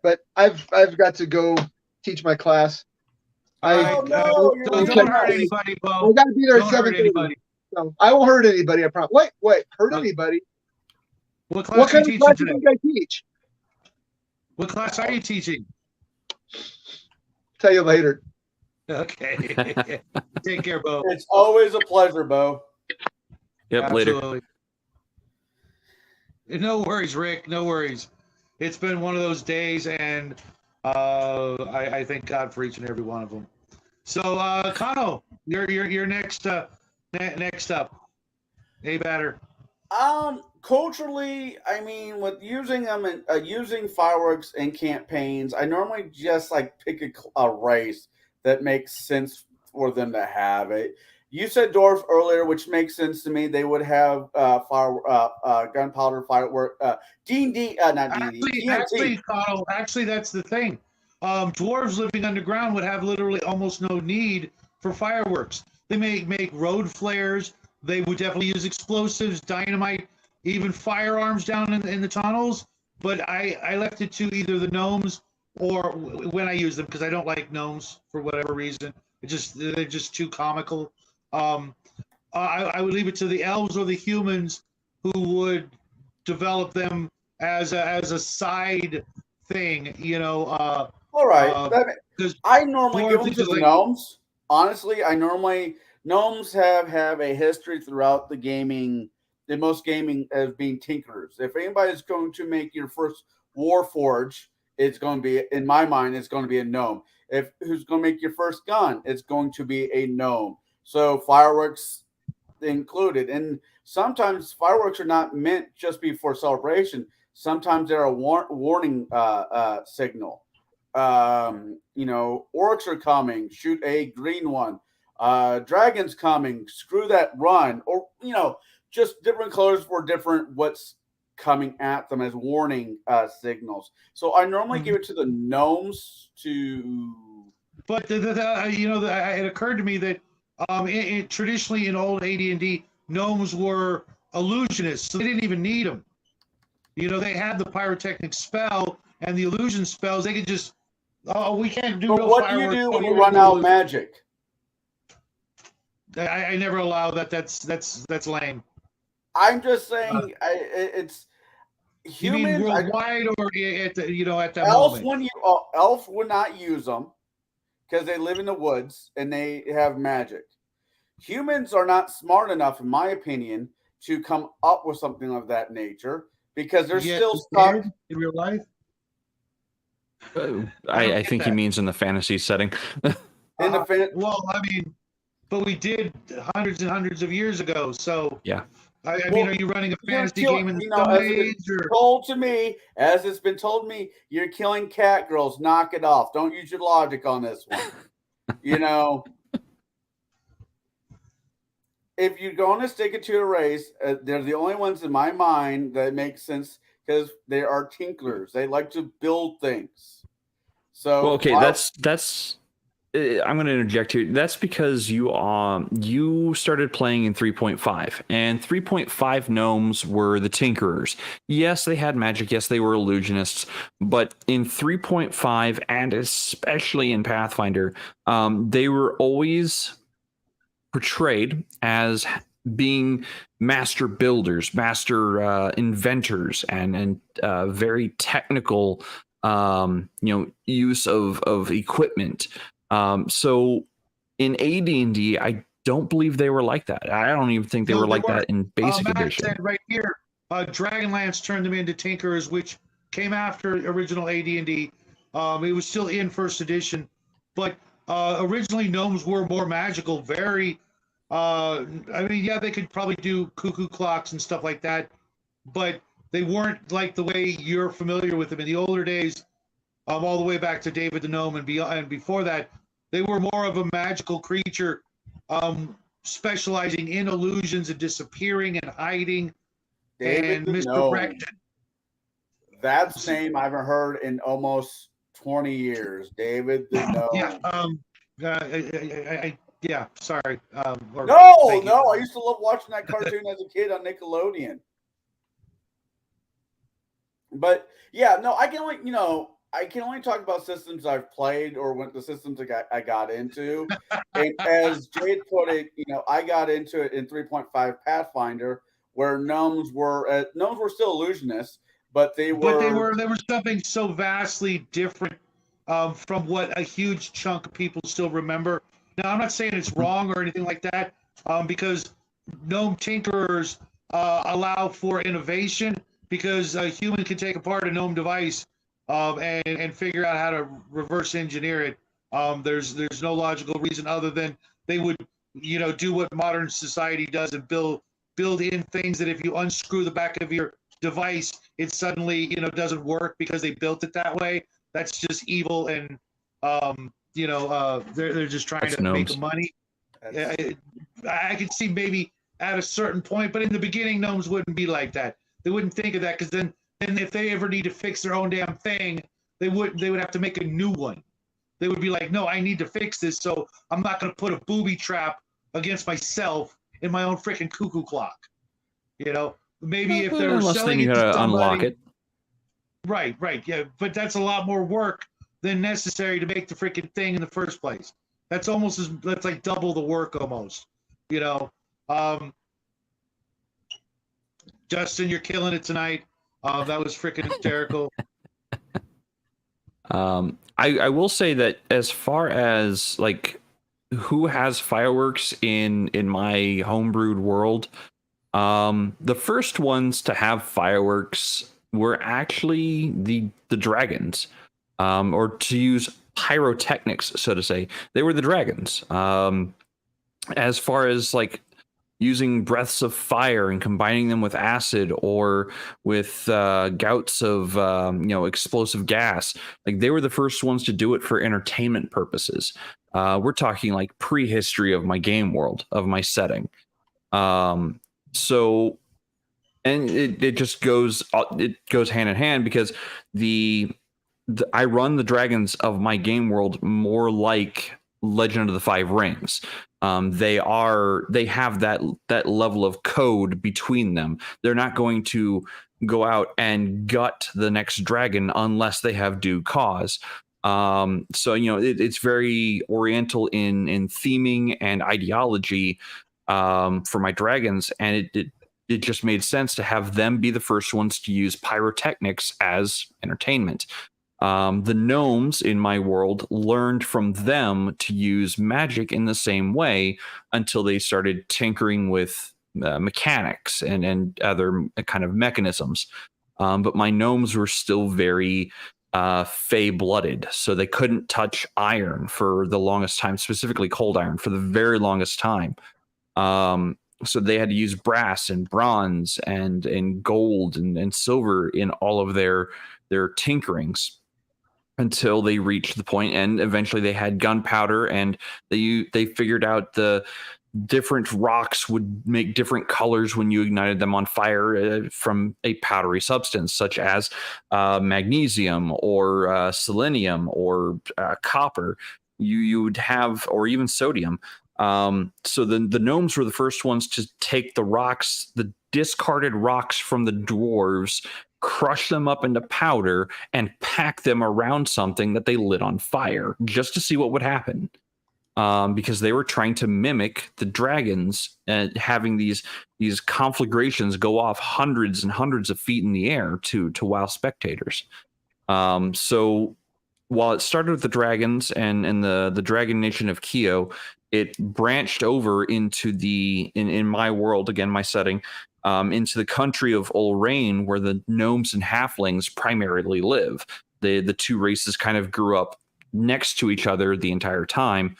but I've got to go teach my class. Oh no, you're Don't leaving hurt us. anybody, I Bo. got to be there at Don't hurt 7:30. anybody. So I won't hurt anybody. I promise. Wait, hurt anybody? What class What are you kind of teaching class do you today? think I teach? What class are you teaching? Tell you later. Okay. Take care, Bo. It's always a pleasure, Bo. Yep, later. Absolutely. No worries, Rick. No worries. It's been one of those days, and I thank God for each and every one of them. So, Kano, you're next. Next up, a batter. Culturally, I mean, with using them and using fireworks in campaigns, I normally just like pick a race that makes sense for them to have it. You said dwarf earlier, which makes sense to me. They would have gunpowder firework, D&D, not D&D, TNT. Kano, actually, that's the thing. Dwarves living underground would have literally almost no need for fireworks. They make road flares. They would definitely use explosives, dynamite, even firearms down in the tunnels. But I left it to either the gnomes or when I use them, because I don't like gnomes for whatever reason. They're just too comical. I would leave it to the elves or the humans who would develop them as a side thing. All right. I normally dwarves give them are to just the like- gnomes. Honestly, gnomes have a history throughout the gaming, the most gaming as being tinkerers. If anybody's going to make your first Warforge, it's going to be, in my mind, it's going to be a gnome. If who's going to make your first gun, it's going to be a gnome. So fireworks included, and sometimes fireworks are not meant just before celebration. Sometimes they're a warning signal. Orcs are coming, shoot a green one. Dragons coming, screw that, run. Or, just different colors for different what's coming at them as warning signals. So I normally give it to the gnomes to. But it occurred to me that traditionally in old AD&D, gnomes were illusionists, so they didn't even need them. They had the pyrotechnic spell and the illusion spells. They could just, we can't do. But real what do you fireworks, do but when we're you gonna run do out of illusion. magic? I never allow that. That's lame. I'm just saying, it's You mean humans. worldwide or at that Elves, moment? elves would not use them because they live in the woods and they have magic. Humans are not smart enough, in my opinion, to come up with something of that nature because they're still stuck in real life. I think he means in the fantasy setting. in the Well, I mean, but we did hundreds and hundreds of years ago. So Yeah. I mean, are you running a fantasy game in the Stone as Age? it's been told to me, you're killing cat girls. Knock it off. Don't use your logic on this one. If you're going to stick it to a race, they're the only ones in my mind that make sense because they are tinkerers. They like to build things. So, well, okay, that's. I'm going to interject here. That's because you started playing in 3.5, and 3.5 gnomes were the tinkerers. Yes, they had magic. Yes, they were illusionists. But in 3.5, and especially in Pathfinder, they were always portrayed as being master builders, master inventors, and very technical, use of equipment. So in AD&D, I don't believe they were like that. I don't even think they were like that in Basic Matt Edition. said right here, Dragonlance turned them into Tinkerers, which came after original AD&D. It was still in first edition, but originally gnomes were more magical. Very, they could probably do cuckoo clocks and stuff like that, but they weren't like the way you're familiar with them in the older days. All the way back to David the Gnome and before that, they were more of a magical creature, specializing in illusions and disappearing and hiding and misdirection. That's the name I haven't heard in almost 20 years. David the Gnome. Yeah. Yeah, sorry. No, thank you. no, I used to love watching that cartoon as a kid on Nickelodeon. But yeah, no, I can only talk about systems I've played or the systems I got into. And as Jade put it, I got into it in 3.5 Pathfinder, where gnomes were still illusionists, but they were something so vastly different from what a huge chunk of people still remember. Now, I'm not saying it's wrong or anything like that, because gnome tinkerers allow for innovation, because a human can take apart a gnome device and figure out how to reverse engineer it. There's no logical reason other than they would do what modern society does and build in things that if you unscrew the back of your device, it suddenly doesn't work because they built it that way. That's just evil, and they're just trying to make money. I could see maybe at a certain point, but in the beginning, gnomes wouldn't be like that. They wouldn't think of that, because then if they ever need to fix their own damn thing, they would have to make a new one. They would be like, no, I need to fix this, so I'm not going to put a booby trap against myself in my own freaking cuckoo clock. Maybe if they were unless selling then you it to gotta somebody, unlock it. Right, yeah, but that's a lot more work than necessary to make the freaking thing in the first place. That's like double the work almost. Justin, you're killing it tonight. That was freaking hysterical. I will say that as far as like who has fireworks in my homebrewed world, the first ones to have fireworks were actually the dragons, or to use pyrotechnics, so to say. They were the dragons. As far as like using breaths of fire and combining them with acid or with gouts of explosive gas, like they were the first ones to do it for entertainment purposes. We're talking like prehistory of my game world, of my setting. So, and it just goes hand in hand, because I run the dragons of my game world more like Legend of the Five Rings. They have that level of code between them. They're not going to go out and gut the next dragon unless they have due cause. So it's very oriental in theming and ideology for my dragons, and it just made sense to have them be the first ones to use pyrotechnics as entertainment. The gnomes in my world learned from them to use magic in the same way until they started tinkering with mechanics and other kind of mechanisms. But my gnomes were still very fey-blooded, so they couldn't touch iron for the longest time, specifically cold iron for the very longest time. So they had to use brass and bronze and gold and silver in all of their tinkerings, until they reached the point, and eventually they had gunpowder, and they figured out the different rocks would make different colors when you ignited them on fire from a powdery substance, such as magnesium or selenium or copper. You would have, or even sodium. So the gnomes were the first ones to take the discarded rocks from the dwarves, crush them up into powder, and pack them around something that they lit on fire just to see what would happen. Because they were trying to mimic the dragons and having these conflagrations go off hundreds and hundreds of feet in the air to wow spectators. So while it started with the dragons and the dragon nation of Kyo, it branched over into in my world, again, my setting, into the country of Ulrain, where the gnomes and halflings primarily live. The two races kind of grew up next to each other the entire time,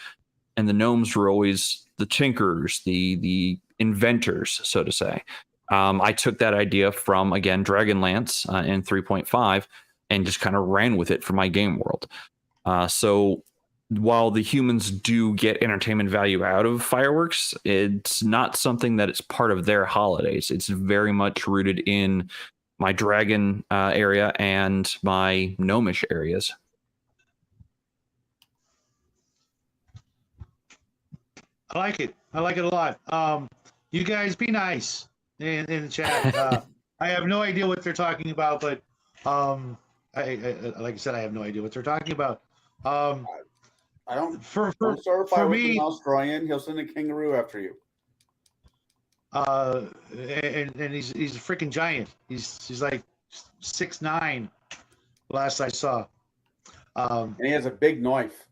and the gnomes were always the tinkerers, the inventors, so to say. I took that idea from, again, Dragonlance in 3.5 and just kind of ran with it for my game world. So while the humans do get entertainment value out of fireworks, it's not something that is part of their holidays. It's very much rooted in my dragon area and my gnomish areas. I like it. I like it a lot. You guys be nice in the chat. I have no idea what they're talking about, but like I said, I have no idea what they're talking about. I don't For don't start a fight with an me, Australian. He'll send a kangaroo after you. and he's a freaking giant. He's like 6'9", last I saw. And he has a big knife.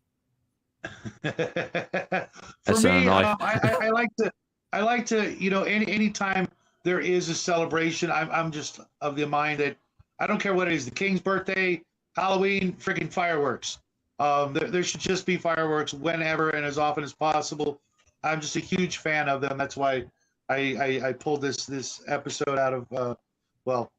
For That's me, not a knife. I like to anytime there is a celebration, I'm just of the mind that I don't care what it is, the king's birthday, Halloween, freaking fireworks. There should just be fireworks whenever and as often as possible. I'm just a huge fan of them. That's why I pulled this episode out of out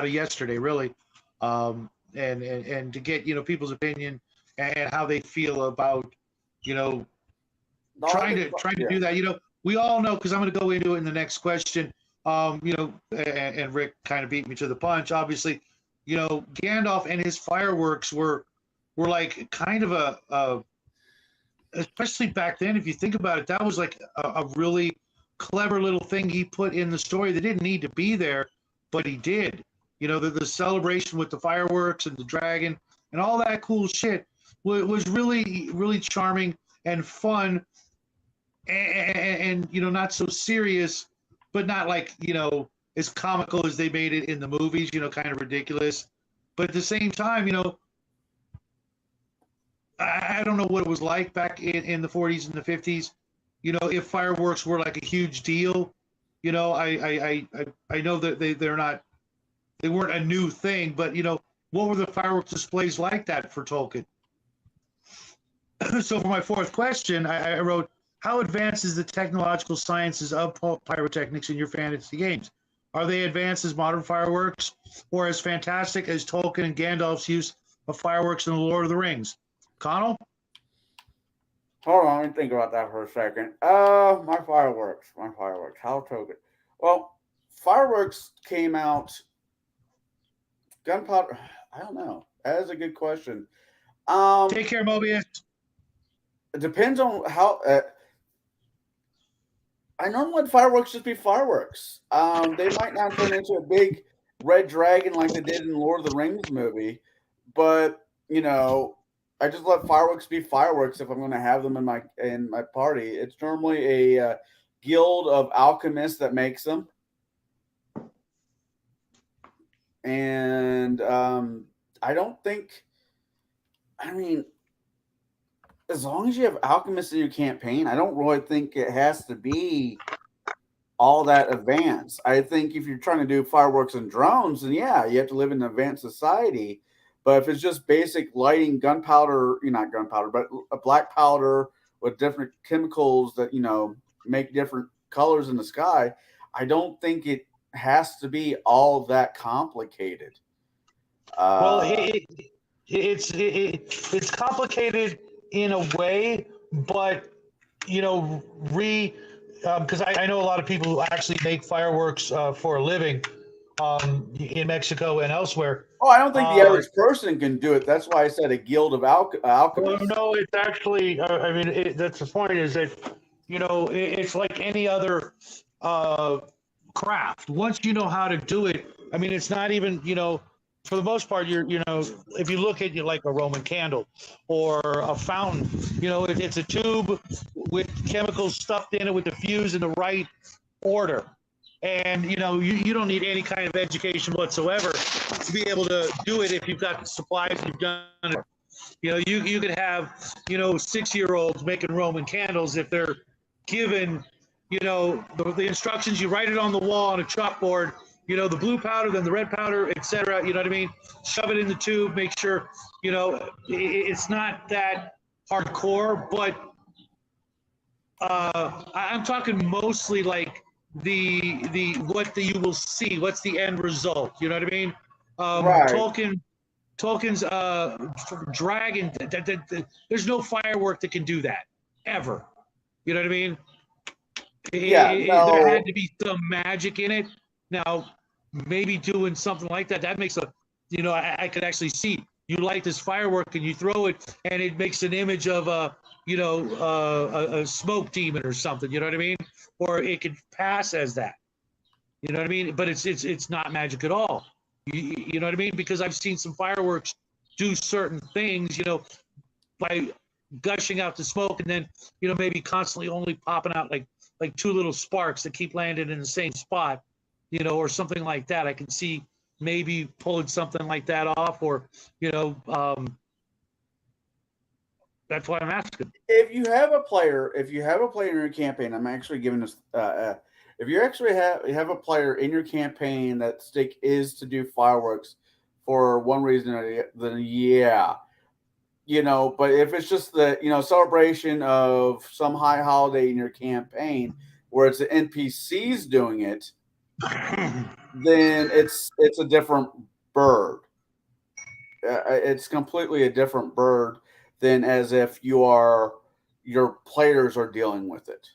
of yesterday, really, and to get people's opinion and how they feel about trying to do that. We all know, because I'm going to go into it in the next question. And Rick kind of beat me to the punch. Obviously, Gandalf and his fireworks were like kind of a especially back then. If you think about it, that was like a really clever little thing he put in the story that didn't need to be there, but he did. The celebration with the fireworks and the dragon and all that cool shit was really, really charming and fun, and not so serious, but not like as comical as they made it in the movies. Kind of ridiculous, but at the same time, I don't know what it was like back in the 40s and the 50s. If fireworks were like a huge deal. I know that they weren't a new thing, but what were the fireworks displays like that for Tolkien? So for my fourth question, I wrote, how advanced is the technological sciences of pyrotechnics in your fantasy games? Are they advanced as modern fireworks, or as fantastic as Tolkien and Gandalf's use of fireworks in The Lord of the Rings? Connell? Hold on, let me think about that for a second. My fireworks. How Tolkien? Well, fireworks came out. Gunpowder. I don't know. That is a good question. Take care, Mobius. It depends on how. I normally let fireworks just be fireworks. They might not turn into a big red dragon like they did in Lord of the Rings movie, but I just let fireworks be fireworks if I'm going to have them in my party. It's normally a guild of alchemists that makes them, and I don't think. I mean, as long as you have alchemists in your campaign, I don't really think it has to be all that advanced. I think if you're trying to do fireworks and drones, then yeah, you have to live in an advanced society. But if it's just basic lighting gunpowder, not gunpowder, but a black powder with different chemicals that, make different colors in the sky, I don't think it has to be all that complicated. Well, it's complicated in a way, but because I know a lot of people who actually make fireworks for a living in Mexico and elsewhere. Oh, I don't think the average person can do it. That's why I said a guild of alchemists. Well, no, it's actually. That's the point. Is that it's like any other craft. Once you know how to do it, it's not even for the most part. If you look at like a Roman candle or a fountain, it's a tube with chemicals stuffed in it with the fuse in the right order. And you don't need any kind of education whatsoever to be able to do it if you've got the supplies, you've done it. You could have 6-year-olds making Roman candles if they're given the instructions. You write it on the wall on a chalkboard. The blue powder, then the red powder, etc. You know what I mean? Shove it in the tube. Make sure it's not that hardcore, but I'm talking mostly like what you will see. What's the end result? You know what I mean? Right. Tolkien's dragon. There's no firework that can do that ever. You know what I mean? There had to be some magic in it. Now, maybe doing something like that makes I could actually see you light this firework and you throw it, and it makes an image of a smoke demon or something. You know what I mean? Or it could pass as that. You know what I mean? But it's not magic at all. You know what I mean? Because I've seen some fireworks do certain things, by gushing out the smoke, and then maybe constantly only popping out like two little sparks that keep landing in the same spot, or something like that. I can see maybe pulling something like that off, or that's why I'm asking. If you have a player in your campaign, I'm actually giving this. If you actually have a player in your campaign that stake is to do fireworks for one reason or the other, then yeah, But if it's just the celebration of some high holiday in your campaign where it's the NPCs doing it, then it's a different bird. It's completely a different bird than as if your players are dealing with it.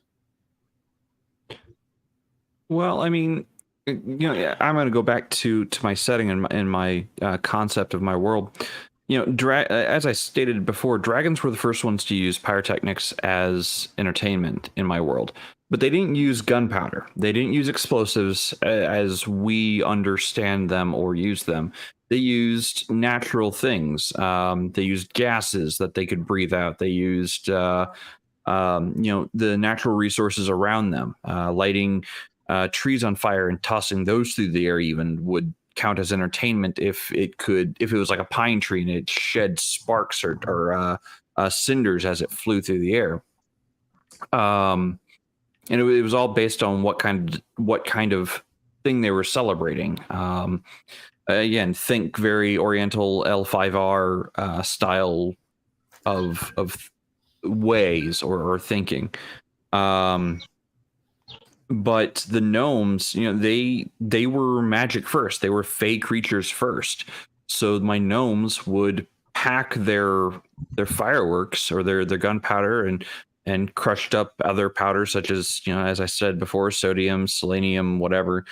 Well, I mean, I'm going to go back to my setting and my concept of my world. As I stated before, dragons were the first ones to use pyrotechnics as entertainment in my world. But they didn't use gunpowder. They didn't use explosives as we understand them or use them. They used natural things. They used gases that they could breathe out. They used, the natural resources around them. Lighting trees on fire and tossing those through the air even would count as entertainment if it was like a pine tree and it shed sparks or cinders as it flew through the air. And it was all based on what kind of thing they were celebrating. Again, think very Oriental L5R style of ways or thinking. But the gnomes, they were magic first. They were fey creatures first. So my gnomes would pack their fireworks or their gunpowder and crushed up other powders such as, as I said before, sodium, selenium, whatever.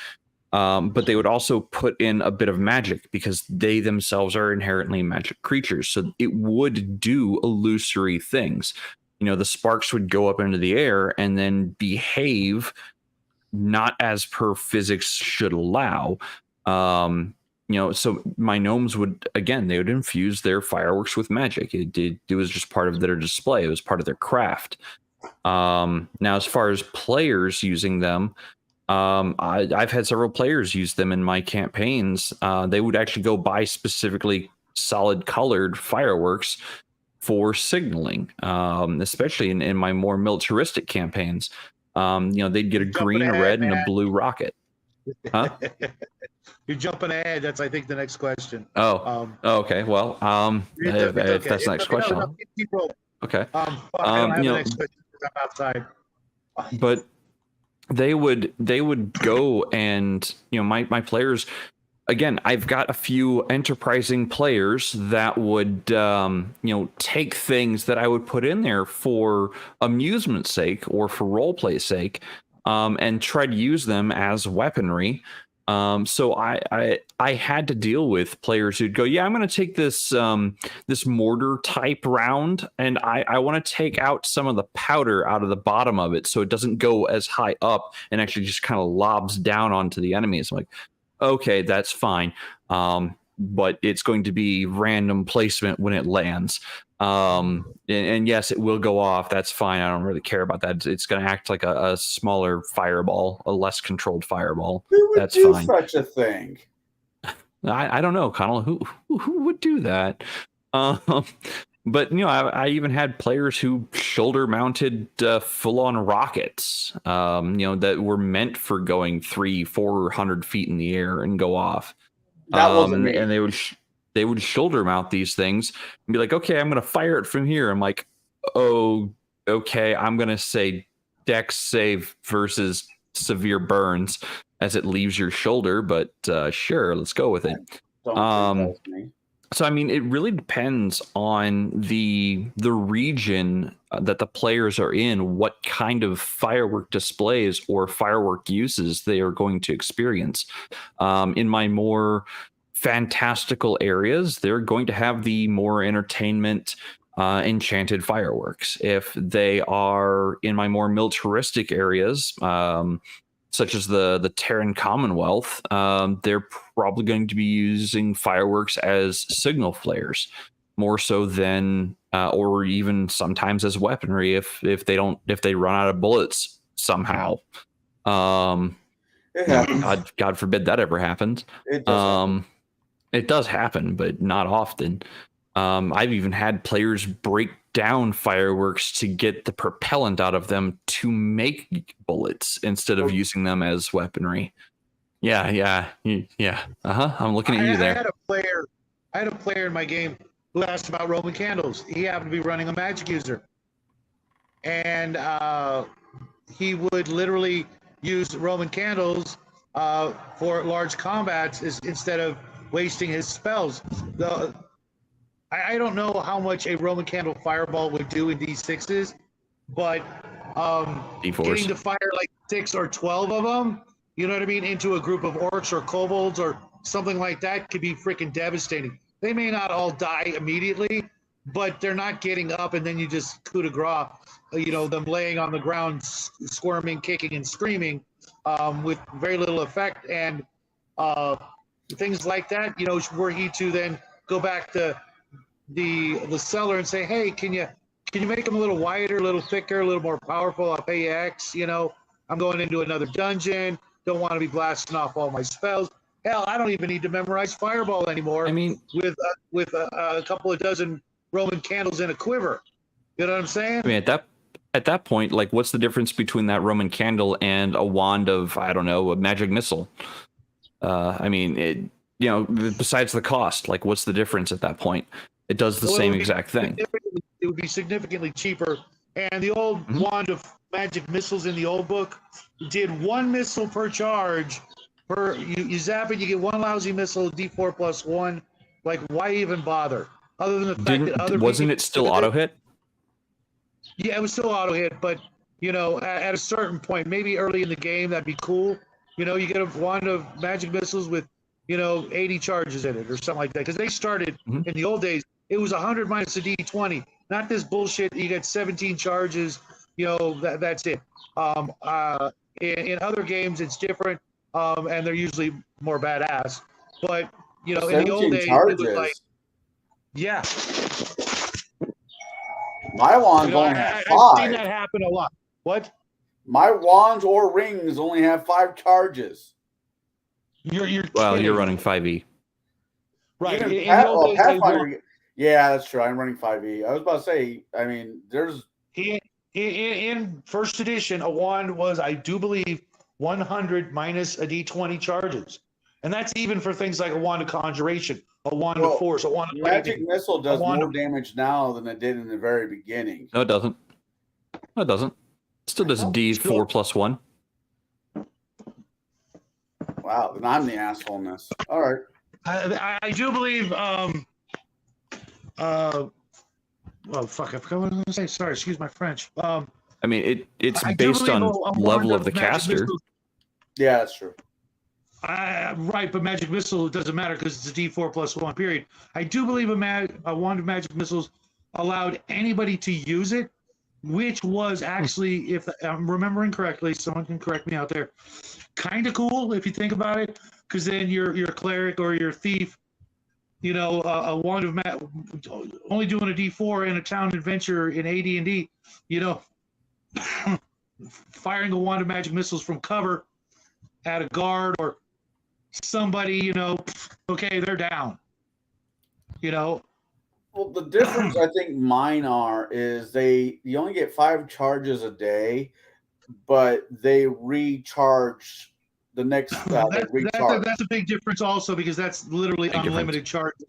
But they would also put in a bit of magic because they themselves are inherently magic creatures. So it would do illusory things. The sparks would go up into the air and then behave not as per physics should allow. So my gnomes they would infuse their fireworks with magic. It was just part of their display. It was part of their craft. Now, as far as players using them, I've had several players use them in my campaigns. They would actually go buy specifically solid colored fireworks for signaling, especially in my more militaristic campaigns. They'd get a green, a red, and a blue rocket. Huh? You're jumping ahead. That's, I think, the next question. Okay. Well, if that's the next question. Okay. I don't have the next question because I'm outside. But they would go and, my players, again, I've got a few enterprising players that would, take things that I would put in there for amusement's sake or for role play sake, and try to use them as weaponry. So I had to deal with players who'd go, yeah, I'm going to take this this mortar type round, and I want to take out some of the powder out of the bottom of it so it doesn't go as high up and actually just kind of lobs down onto the enemies. I'm like, okay, that's fine. But it's going to be random placement when it lands. And yes, it will go off. That's fine. I don't really care about that. It's going to act like a smaller fireball, a less controlled fireball. Who would that's do fine. Such a thing? I don't know, Connell. Who would do that? But I even had players who shoulder mounted full on rockets, that were meant for going 300-400 feet in the air and go off. That wasn't me. And they would shoulder mount these things and be like, okay, I'm going to fire it from here. I'm like, oh, okay. I'm going to say dex save versus severe burns as it leaves your shoulder, but sure, let's go with it. Don't me. So, I mean, it really depends on the region that the players are in, what kind of firework displays or firework uses they are going to experience. In my more fantastical areas, they're going to have the more entertainment, enchanted fireworks. If they are in my more militaristic areas, such as the Terran Commonwealth, they're probably going to be using fireworks as signal flares, more so than, or even sometimes as weaponry if they run out of bullets somehow. It happens. God forbid that ever happens. It does happen. It does happen, but not often. I've even had players break down fireworks to get the propellant out of them to make bullets instead of using them as weaponry. Yeah. I'm looking at you there. I had a player in my game who asked about Roman candles. He happened to be running a magic user, and he would literally use Roman candles for large combats instead of wasting his spells. I don't know how much a Roman candle fireball would do in D6s, but getting to fire like 6 or 12 of them, you know what I mean, into a group of orcs or kobolds or something like that could be freaking devastating. They may not all die immediately, but they're not getting up and then you just coup de grace, them laying on the ground, squirming, kicking, and screaming with very little effect. And things like that, were he to then go back to the seller and say, hey, can you make them a little wider, a little thicker, a little more powerful? I'll pay you X. I'm going into another dungeon. Don't want to be blasting off all my spells. Hell, I don't even need to memorize Fireball anymore. I mean, with a couple of dozen Roman candles in a quiver. You know what I'm saying? I mean, at that point, like, what's the difference between that Roman candle and a wand of, I don't know, a magic missile? I mean, besides the cost, like, what's the difference at that point? It does the same exact thing. It would be significantly cheaper. And the old wand of magic missiles in the old book did 1 missile per charge. You zap it, you get 1 lousy missile, D4 plus 1. Like, why even bother? Other than the fact that other wasn't it still auto hit? Yeah, it was still auto hit, but at a certain point, maybe early in the game, that'd be cool. You get a wand of magic missiles with 80 charges in it or something like that. Because they started in the old days, it was 100 minus a D20, not this bullshit. You get 17 charges, that's it. In other games, it's different, and they're usually more badass. But in the old days, charges. It was like, yeah. My wands only have 5. I've seen that happen a lot. What? My wands or rings only have 5 charges. You're running 5e. Right. Pathfinder, yeah, that's true. I'm running 5e. I was about to say, I mean, there's in first edition, a wand was, I do believe, 100 minus a d20 charges, and that's even for things like a wand of conjuration, a wand of force, a wand of magic missile does more damage now than it did in the very beginning. No, it doesn't. No, it doesn't. It still does a D4 plus 1. Wow, then I'm the asshole in this. All right. I do believe. Well, fuck! I forgot what I was going to say. Sorry, excuse my French. I mean, it's based on level of the caster. Yeah, that's true. Right, but magic missile, it doesn't matter because it's a D4 plus 1 period. I do believe a wand of magic missiles allowed anybody to use it, which was actually, if I'm remembering correctly, someone can correct me out there, kind of cool if you think about it, because then your cleric or your thief, a wand of only doing a D4 in a town adventure in AD&D, firing a wand of magic missiles from cover at a guard or somebody, okay, they're down. Well, the difference I think mine is you only get 5 charges a day, but they recharge the next that's a big difference also, because that's literally unlimited charges.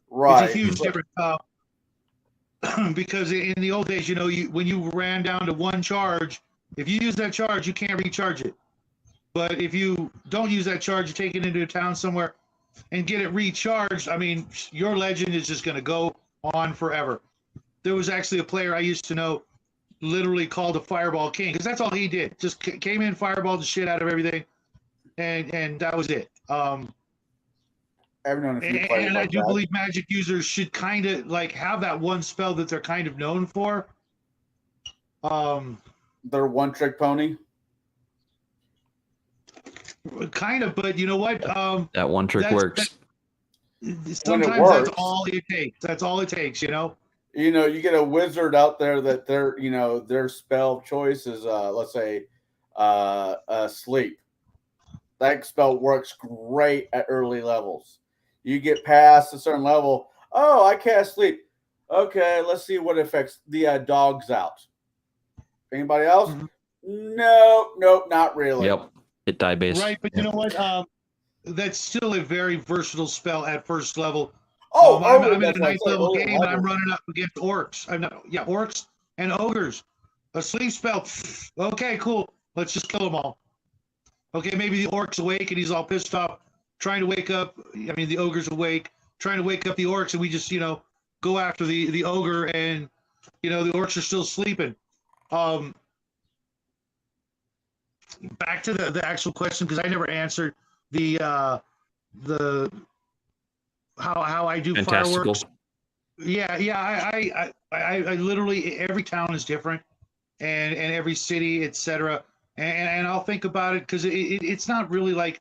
Right. It's a huge difference. Because in the old days, when you ran down to 1 charge, if you use that charge, you can't recharge it. But if you don't use that charge, you take it into a town somewhere and get it recharged, I mean, your legend is just going to go on forever. There was actually a player I used to know, literally called a Fireball King, because that's all he did. Just came in, fireballed the shit out of everything, and that was it. I've known a few players And I like do that. believe Magic users should kind of like have that one spell that they're kind of known for. They're one trick pony. Kind of, but you know what? That one trick works. Sometimes that's works. all it takes. That's all it takes, you know? You know, you get a wizard out there that their spell choice is let's say sleep. That spell works great at early levels. You get past a certain level, oh, I cast sleep. Okay, let's see what affects the dogs out. Anybody else? Mhm. Nope, not really. Yep. Hit die base. Right, but you know what? That's still a very versatile spell at first level. Oh, I'm in a that's why I ninth said level early game and I'm level. running up against orcs. Orcs and ogres. A sleep spell. Okay, cool. Let's just kill them all. Okay, maybe the orc's awake and he's all pissed off, trying to wake up. I mean, the ogre's awake, trying to wake up the orcs, and we just, go after the ogre, and the orcs are still sleeping. Back to the actual question, because I never answered the how I do Fantastical. fireworks. Yeah, I literally, every town is different, and every city, etc. And I'll think about it, because it's not really like,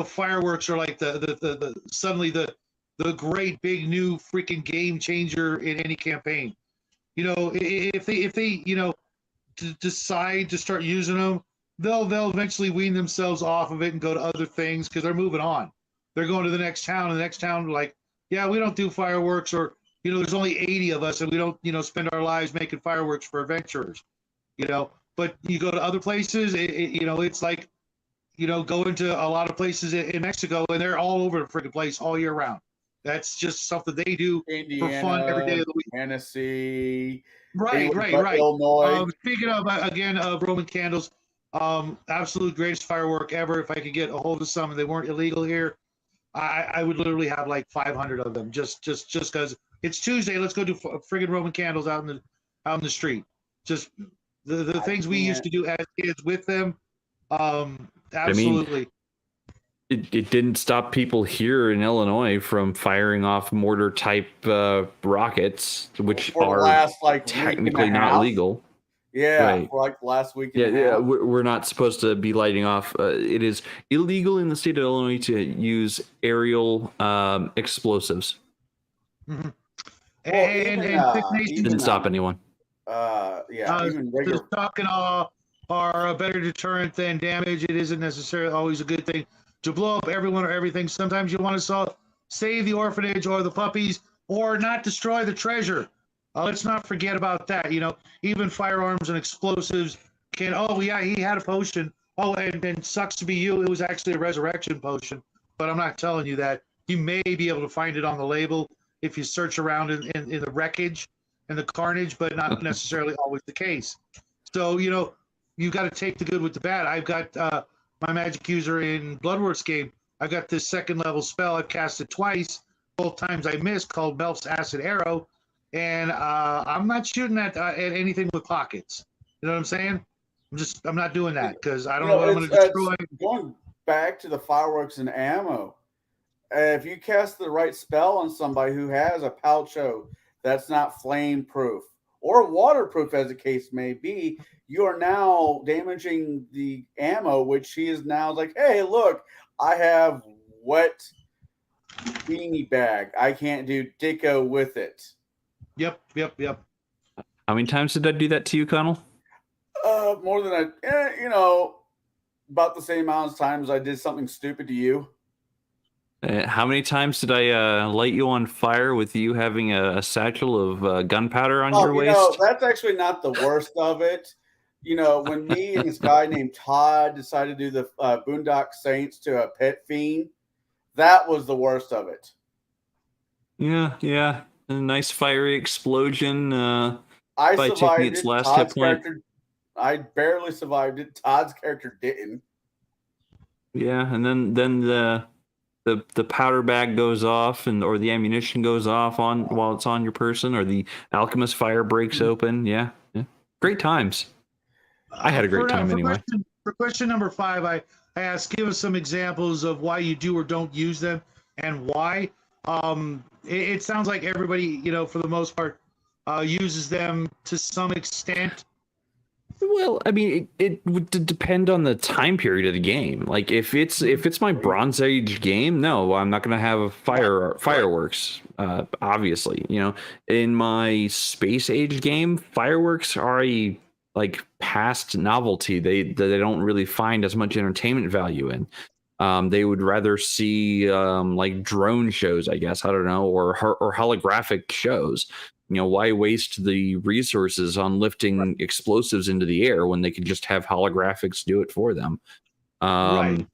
fireworks are like the suddenly the great big new freaking game changer in any campaign. If they decide to start using them, they'll eventually wean themselves off of it and go to other things, because they're moving on. They're going to the next town, and the next town, like, yeah, we don't do fireworks, or there's only 80 of us, and we don't spend our lives making fireworks for adventurers. But you go to other places, it's like, going to a lot of places in Mexico, and they're all over the freaking place all year round. That's just something they do Indiana, for fun every day of the week. Tennessee, Right. Illinois. Speaking of, again, of Roman candles, absolute greatest firework ever. If I could get a hold of some and they weren't illegal here, I would literally have like 500 of them, just because it's Tuesday. Let's go do friggin' Roman candles out in the street. Just the things we used to do as kids with them. Absolutely. It didn't stop people here in Illinois from firing off mortar type rockets, which For the are last, like, technically week and a not half. legal. Yeah, Right. for like last week. Yeah, we're not supposed to be lighting off. It is illegal in the state of Illinois to use aerial explosives. Mm-hmm. Well, And Didn't stop anyone. Even regular. Just talking are a better deterrent than damage. It isn't necessarily always a good thing to blow up everyone or everything. Sometimes you want to save the orphanage or the puppies, or not destroy the treasure. Let's not forget about that. Even firearms and explosives can. Oh yeah, he had a potion. Oh, and sucks to be you. It was actually a resurrection potion, but I'm not telling you that. You may be able to find it on the label if you search around in the wreckage and the carnage, but not necessarily always the case. So you got to take the good with the bad. I've got my magic user in Bloodworks game. I've got this second level spell. I've cast it twice. Both times I missed, called Melf's Acid Arrow. And I'm not shooting at anything with pockets. You know what I'm saying? I'm not doing that, because I don't know what I'm going to destroy. Going back to the fireworks and ammo, if you cast the right spell on somebody who has a poucho that's not flame proof or waterproof, as the case may be, you are now damaging the ammo, which he is now like, hey, look, I have wet beanie bag. I can't do dicko with it. Yep. How many times did I do that to you, Connell? More than about the same amount of times I did something stupid to you. How many times did I light you on fire with you having a satchel of gunpowder on your waist? That's actually not the worst of it. When me and this guy named Todd decided to do the Boondock Saints to a pet fiend, that was the worst of it. Yeah. A nice fiery explosion. I by survived taking its it. last Todd's hit point. I barely survived it. Todd's character didn't. Yeah, and then the powder bag goes off, or the ammunition goes off while it's on your person, or the alchemist fire breaks open. Yeah. Great times. I had a great time anyway. For question number 5, I asked, give us some examples of why you do or don't use them. and why. It sounds like everybody, you know, for the most part, uses them to some extent. Well, I mean, it would depend on the time period of the game. Like if it's my Bronze Age game, no, I'm not going to have fireworks. Obviously, you know, in my Space Age game, fireworks are a like past novelty. They don't really find as much entertainment value in. They would rather see like drone shows, I guess. I don't know, or holographic shows. You know, why waste the resources on lifting explosives into the air when they could just have holographics do it for them? Right.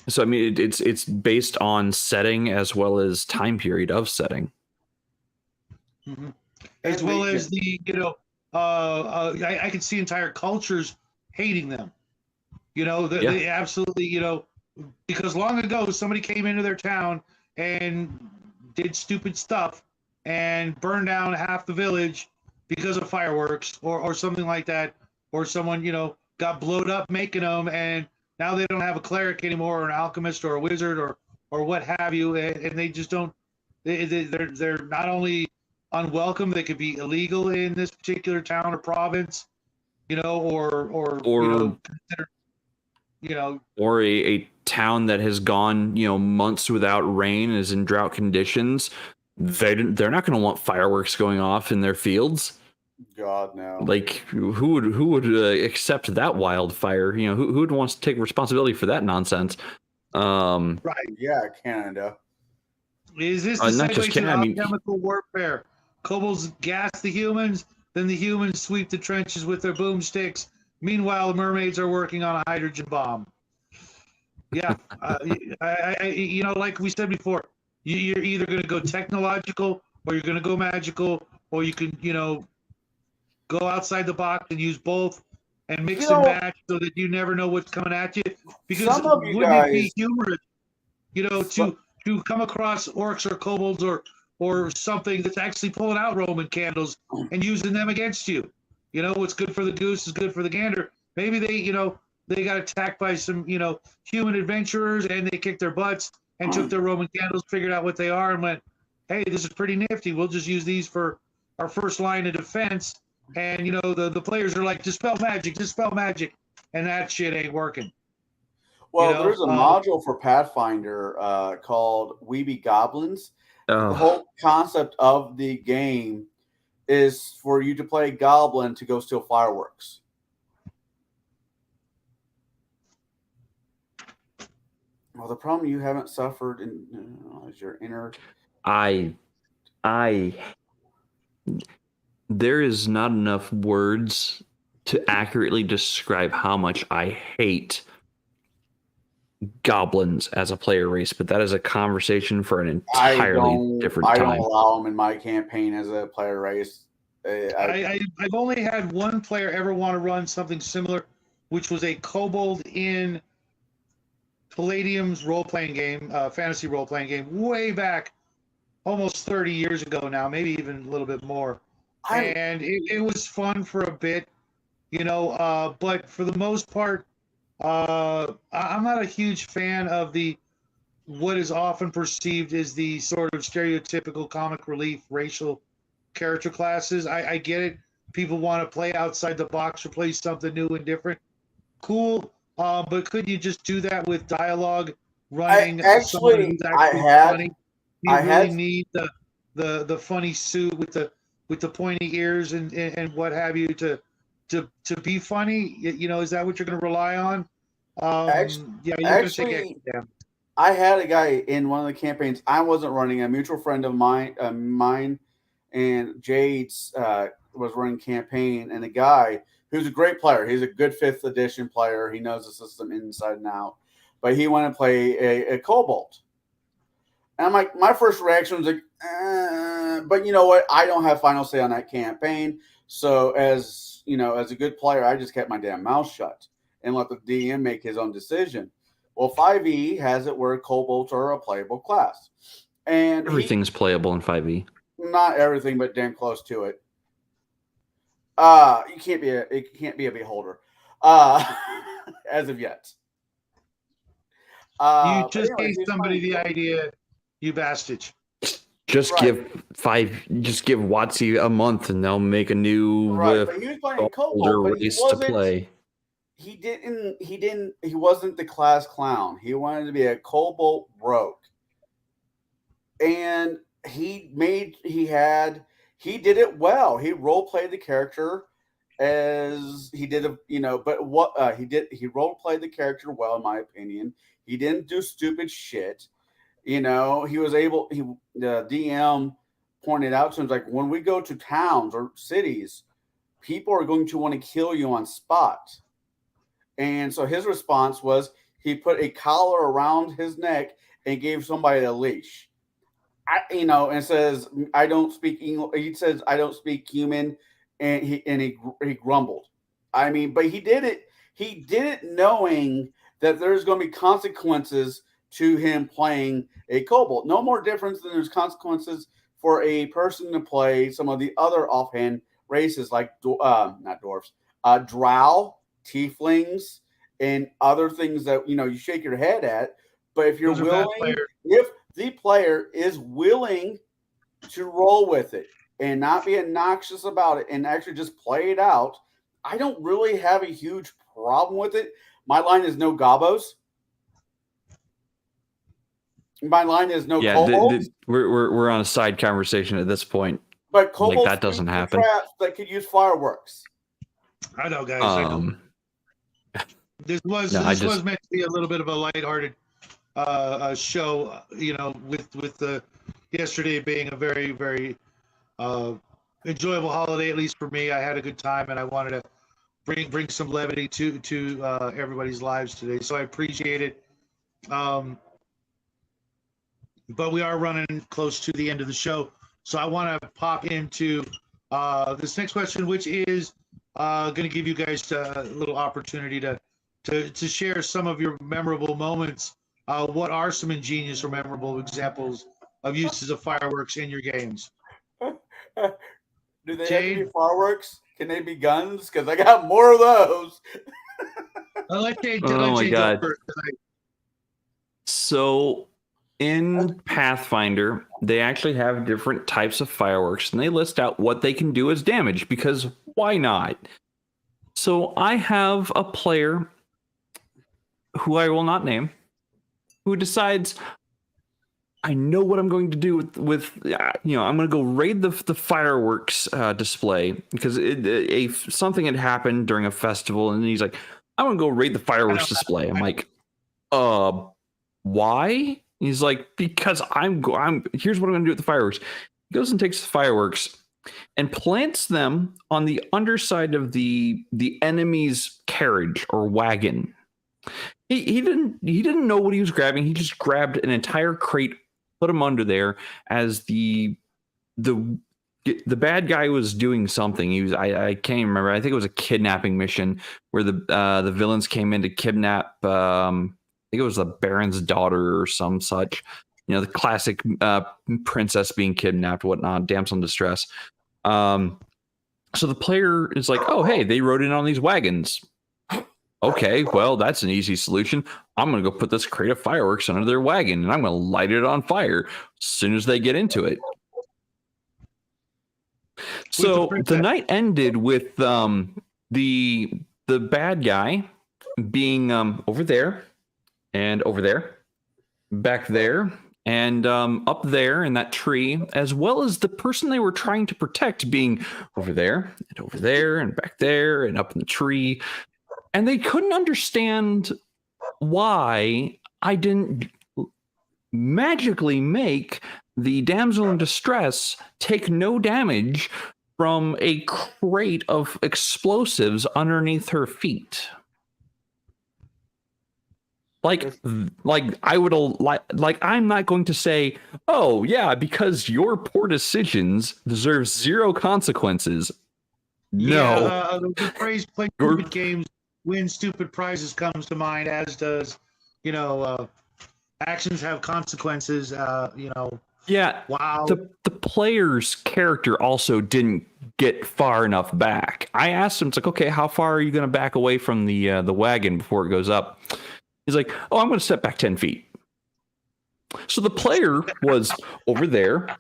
So I mean, it's based on setting as well as time period of setting, As well as the, you know, I can see entire cultures hating them. You know, they absolutely, you know, because long ago somebody came into their town and did stupid stuff and burned down half the village because of fireworks or something like that, or someone, you know, got blowed up making them, and now they don't have a cleric anymore, or an alchemist, or a wizard, or what have you, and they just don't. They're not only unwelcome, they could be illegal in this particular town or province, you know, or you know, considered, you know, or a town that has gone, you know, months without rain, is in drought conditions. They're not going to want fireworks going off in their fields. God, no. Like who would accept that wildfire? You know, who would want to take responsibility for that nonsense? right. Yeah, Canada. Is this the not segue just to Canada, I mean, chemical warfare? Kobolds gas the humans, then the humans sweep the trenches with their boomsticks. Meanwhile, the mermaids are working on a hydrogen bomb. Yeah, you know, like we said before, you're either going to go technological, or you're going to go magical, or you can, you know, go outside the box and use both and mix and match so that you never know what's coming at you. Because some of you wouldn't guys, it be humorous, you know, to come across orcs or kobolds or something that's actually pulling out Roman candles and using them against you? You know, what's good for the goose is good for the gander. Maybe they, you know, they got attacked by some, you know, human adventurers and they kicked their butts and took their Roman candles, figured out what they are, and went, hey, this is pretty nifty. We'll just use these for our first line of defense. And, you know, the players are like, dispel magic. And that shit ain't working. well, you know, there's a module for Pathfinder called Weeby Goblins. The whole concept of the game is for you to play Goblin to go steal fireworks. Well, the problem you haven't suffered is your inner. There is not enough words to accurately describe how much I hate goblins as a player race, but that is a conversation for an entirely different time. I don't allow them in my campaign as a player race. I've only had one player ever want to run something similar, which was a kobold in Palladium's role-playing game, fantasy role-playing game, way back, almost 30 years ago now, maybe even a little bit more. And it was fun for a bit, you know, but for the most part, I'm not a huge fan of what is often perceived as the sort of stereotypical comic relief racial character classes. I get it. People want to play outside the box or play something new and different. Cool. But could you just do that with dialogue running? Funny. You need the funny suit with the pointy ears and what have you to be funny. You know, is that what you're going to rely on? You're going to take extra damage. I had a guy in one of the campaigns. I wasn't running. A mutual friend of mine and Jade's was running campaign, and a guy who's a great player. He's a good 5th edition player. He knows the system inside and out. But he wanted to play a kobold. And I'm like, my first reaction was like, but you know what? I don't have final say on that campaign. So as you know, as a good player, I just kept my damn mouth shut and let the DM make his own decision. Well, 5e has it where kobolds are a playable class. And everything's playable in 5e. Not everything, but damn close to it. It can't be a beholder. As of yet. You just gave somebody the idea You bastards. Just Right. give WotC a month and they'll make a new Right, but he was playing older Cobalt, but he race to wasn't. play. He wasn't the class clown. He wanted to be a Cobalt rogue, and he did it well. He role played the character as he did, but what he role played the character well, in my opinion. He didn't do stupid shit. He was able. The DM pointed out to him, like, when we go to towns or cities, people are going to want to kill you on spot. And so his response was he put a collar around his neck and gave somebody a leash. And says, I don't speak English. He says, I don't speak human. And he grumbled. I mean, but he did it. He did it knowing that there's going to be consequences to him playing a Cobalt. No more difference than there's consequences for a person to play some of the other offhand races like not dwarfs, drow, tieflings, and other things that you shake your head at. But if you're willing, if the player is willing to roll with it and not be obnoxious about it and actually just play it out, I don't really have a huge problem with it. My line is no gobos. My line is no kobolds. We're on a side conversation at this point. But kobolds that doesn't happen. Traps that could use fireworks. I know, guys. I know. This was meant to be a little bit of a lighthearted show, with the yesterday being a very, very enjoyable holiday, at least for me. I had a good time, and I wanted to bring some levity to everybody's lives today. So I appreciate it. But we are running close to the end of the show, so I want to pop into this next question, which is going to give you guys a little opportunity to share some of your memorable moments. What are some ingenious or memorable examples of uses of fireworks in your games? Do they have to be fireworks? Can they be guns? Because I got more of those. I'll let Jay, oh my God. Go first. So in Pathfinder, they actually have different types of fireworks, and they list out what they can do as damage, because why not? So I have a player who I will not name, who decides, I know what I'm going to do with I'm going to go raid the fireworks display, because something had happened during a festival, and he's like, I'm going to go raid the fireworks display. I'm like, why? He's like, because here's what I'm going to do with the fireworks. He goes and takes the fireworks and plants them on the underside of the enemy's carriage or wagon. He didn't know what he was grabbing. He just grabbed an entire crate, put him under there as the bad guy was doing something. I can't even remember. I think it was a kidnapping mission where the villains came in to kidnap. I think it was the Baron's daughter or some such. The classic princess being kidnapped, whatnot, damsel in distress. So the player is like, oh, hey, they rode in on these wagons. Okay, well, that's an easy solution. I'm going to go put this crate of fireworks under their wagon, and I'm going to light it on fire as soon as they get into it. So the night ended with the bad guy being over there and over there, back there, and up there in that tree, as well as the person they were trying to protect being over there and back there and up in the tree. And they couldn't understand why I didn't magically make the damsel in distress take no damage from a crate of explosives underneath her feet. Like I would like I'm not going to say, oh yeah, because your poor decisions deserve zero consequences. No. Yeah, the phrase "play stupid games, win stupid prizes" comes to mind, as does, actions have consequences. Yeah. Wow. The player's character also didn't get far enough back. I asked him, it's like, okay, how far are you going to back away from the wagon before it goes up? He's like, oh, I'm going to step back 10 feet. So the player was over there,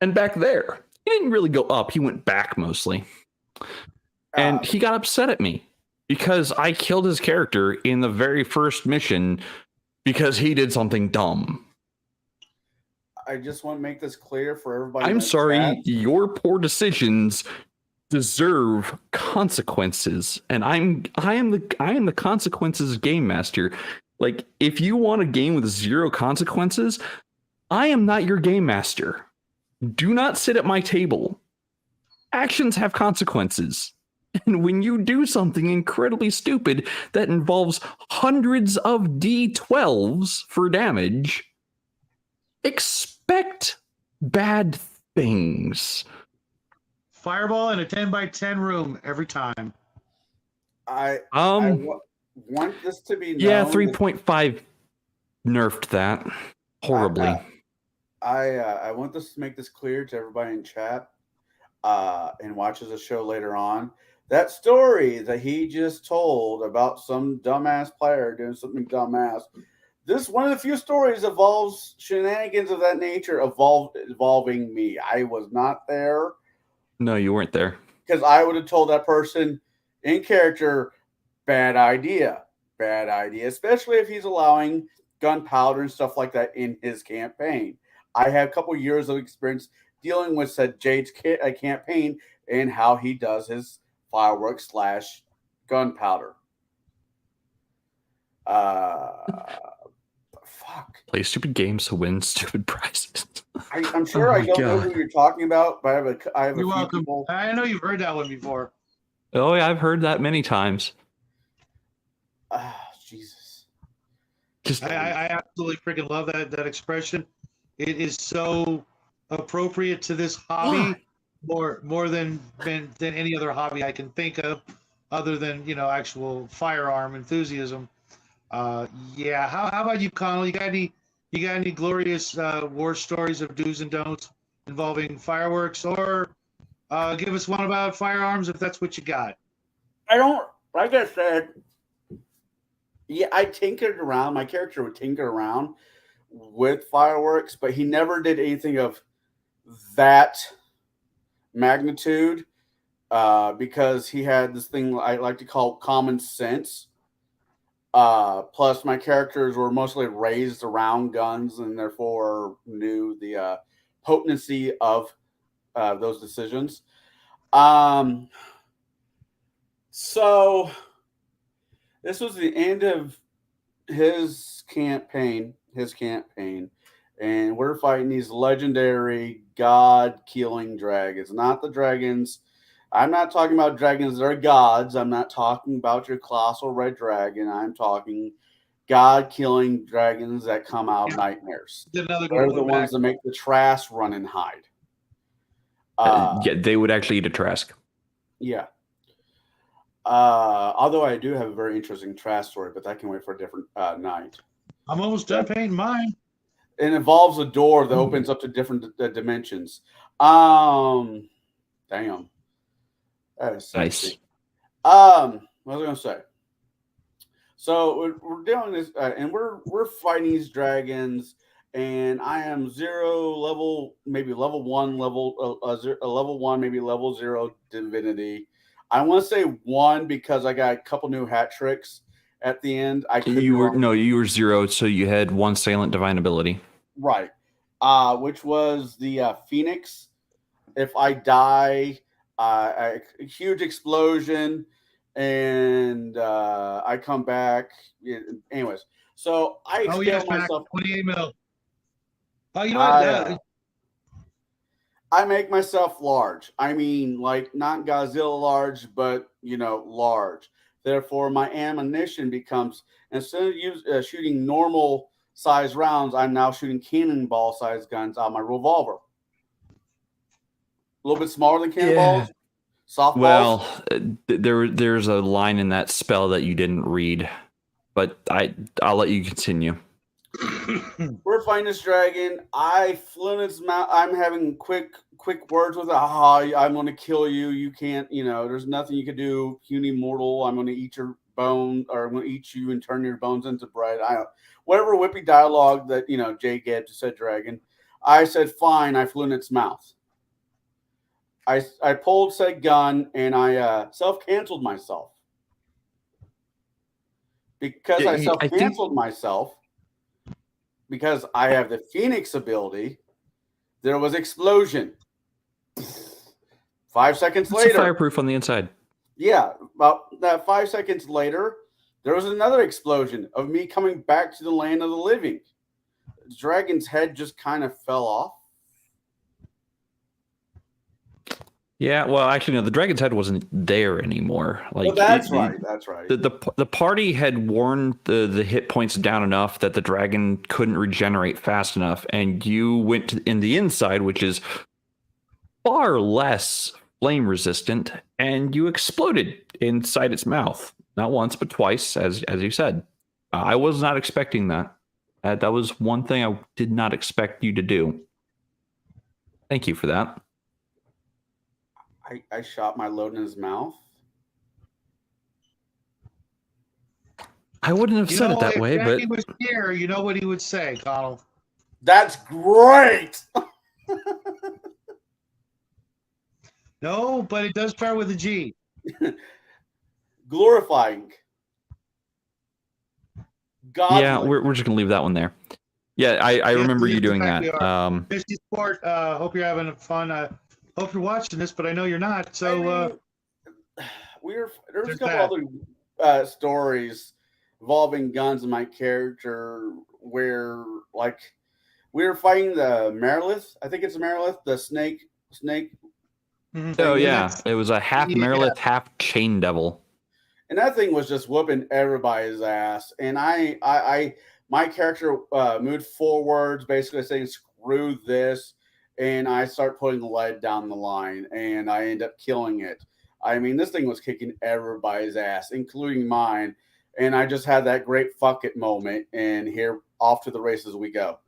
and back there. He didn't really go up. He went back mostly. And he got upset at me because I killed his character in the very first mission because he did something dumb. I just want to make this clear for everybody. I'm sorry, your poor decisions deserve consequences, and I am the consequences game master. Like, if you want a game with 0 consequences, I am not your game master. Do not sit at my table. Actions have consequences. And when you do something incredibly stupid that involves hundreds of D12s for damage, expect bad things. Fireball in a 10x10 room every time. I want this to be known. Yeah, 3.5 nerfed that horribly. I want this to make this clear to everybody in chat and watches the show later on. That story that he just told about some dumbass player doing something dumbass. This one of the few stories involves shenanigans of that nature involving me. I was not there. No, you weren't there. Because I would have told that person in character, bad idea, especially if he's allowing gunpowder and stuff like that in his campaign. I have a couple years of experience dealing with said Jade's campaign and how he does his fireworks / gunpowder. Fuck. Play stupid games to win stupid prizes. I'm sure I don't know who you're talking about, but I have a You're few welcome. people. I know you've heard that one before. Oh, yeah, I've heard that many times. Jesus. I absolutely freaking love that expression. It is so appropriate to this hobby more than any other hobby I can think of, other than actual firearm enthusiasm. Yeah. How about you, Connell? You got any glorious war stories of do's and don'ts involving fireworks, or give us one about firearms if that's what you got? I don't, like I said, yeah, I tinkered around. My character would tinker around with fireworks, but he never did anything of that magnitude because he had this thing I like to call common sense. Plus, my characters were mostly raised around guns and therefore knew the potency of those decisions. So this was the end of his campaign, and we're fighting these legendary god-killing dragons. Not the dragons. I'm not talking about dragons that are gods. I'm not talking about your colossal red dragon. I'm talking god-killing dragons that come out of nightmares. They're the ones that make the Trask run and hide. Yeah, they would actually eat a Trask. Yeah. Although I do have a very interesting Trask story, but that can wait for a different night. I'm almost done painting mine. It involves a door that opens up to different dimensions. Damn. That is sexy. Nice. What was I going to say? So we're doing this, and we're fighting these dragons, and I am level 1, maybe level 0 divinity. I want to say 1 because I got a couple new hat tricks at the end. You were 0, so you had 1 silent divine ability. Right. Which was the Phoenix. If I die, a huge explosion, and I come back. Anyways, so I expand myself. 28 mil. Oh, you know what? I make myself large. I mean, like not Godzilla large, but large. Therefore, my ammunition becomes, instead of shooting normal size rounds, I'm now shooting cannonball size guns on my revolver. A little bit smaller than cannonballs. Yeah. Softballs. Well, there's a line in that spell that you didn't read, but I'll let you continue. We're fighting this dragon. I flew its mouth. I'm having quick words with it. I'm going to kill you. You can't. There's nothing you can do. Puny mortal. I'm going to eat your bone, or I'm gonna eat you and turn your bones into bread. Whatever whippy dialogue that Jay gave to said dragon. I said fine. I flew in its mouth. I pulled said gun and I self-canceled myself. Because I self-canceled myself, because I have the Phoenix ability, there was explosion. 5 seconds later. It's fireproof on the inside. Yeah, about that 5 seconds later, there was another explosion of me coming back to the land of the living. The dragon's head just kind of fell off. Yeah, well, actually, no. The dragon's head wasn't there anymore. Like, well, that's right. That's right. The party had worn the hit points down enough that the dragon couldn't regenerate fast enough, and you went in the inside, which is far less flame resistant, and you exploded inside its mouth. Not once, but twice, as you said. I was not expecting that. That was one thing I did not expect you to do. Thank you for that. I shot my load in his mouth. I wouldn't have said it that way, but if he was here, you know what he would say, Connell. That's great. No, but it does start with a G. Glorifying. Godly. Yeah, we're just gonna leave that one there. Yeah, I remember you doing that. Misty Sport, hope you're having fun. Hope you're watching this, but I know you're not. So there's a couple other stories involving guns in my character where, like, we were fighting the Marilith. I think it's Marilith, the snake. Mm-hmm. Oh yeah, it was a half Marilith, half Chain Devil. And that thing was just whooping everybody's ass. And my character moved forwards, basically saying, "Screw this." And I start putting lead down the line, and I end up killing it. I mean, this thing was kicking everybody's ass, including mine. And I just had that great fuck it moment, and here, off to the races we go.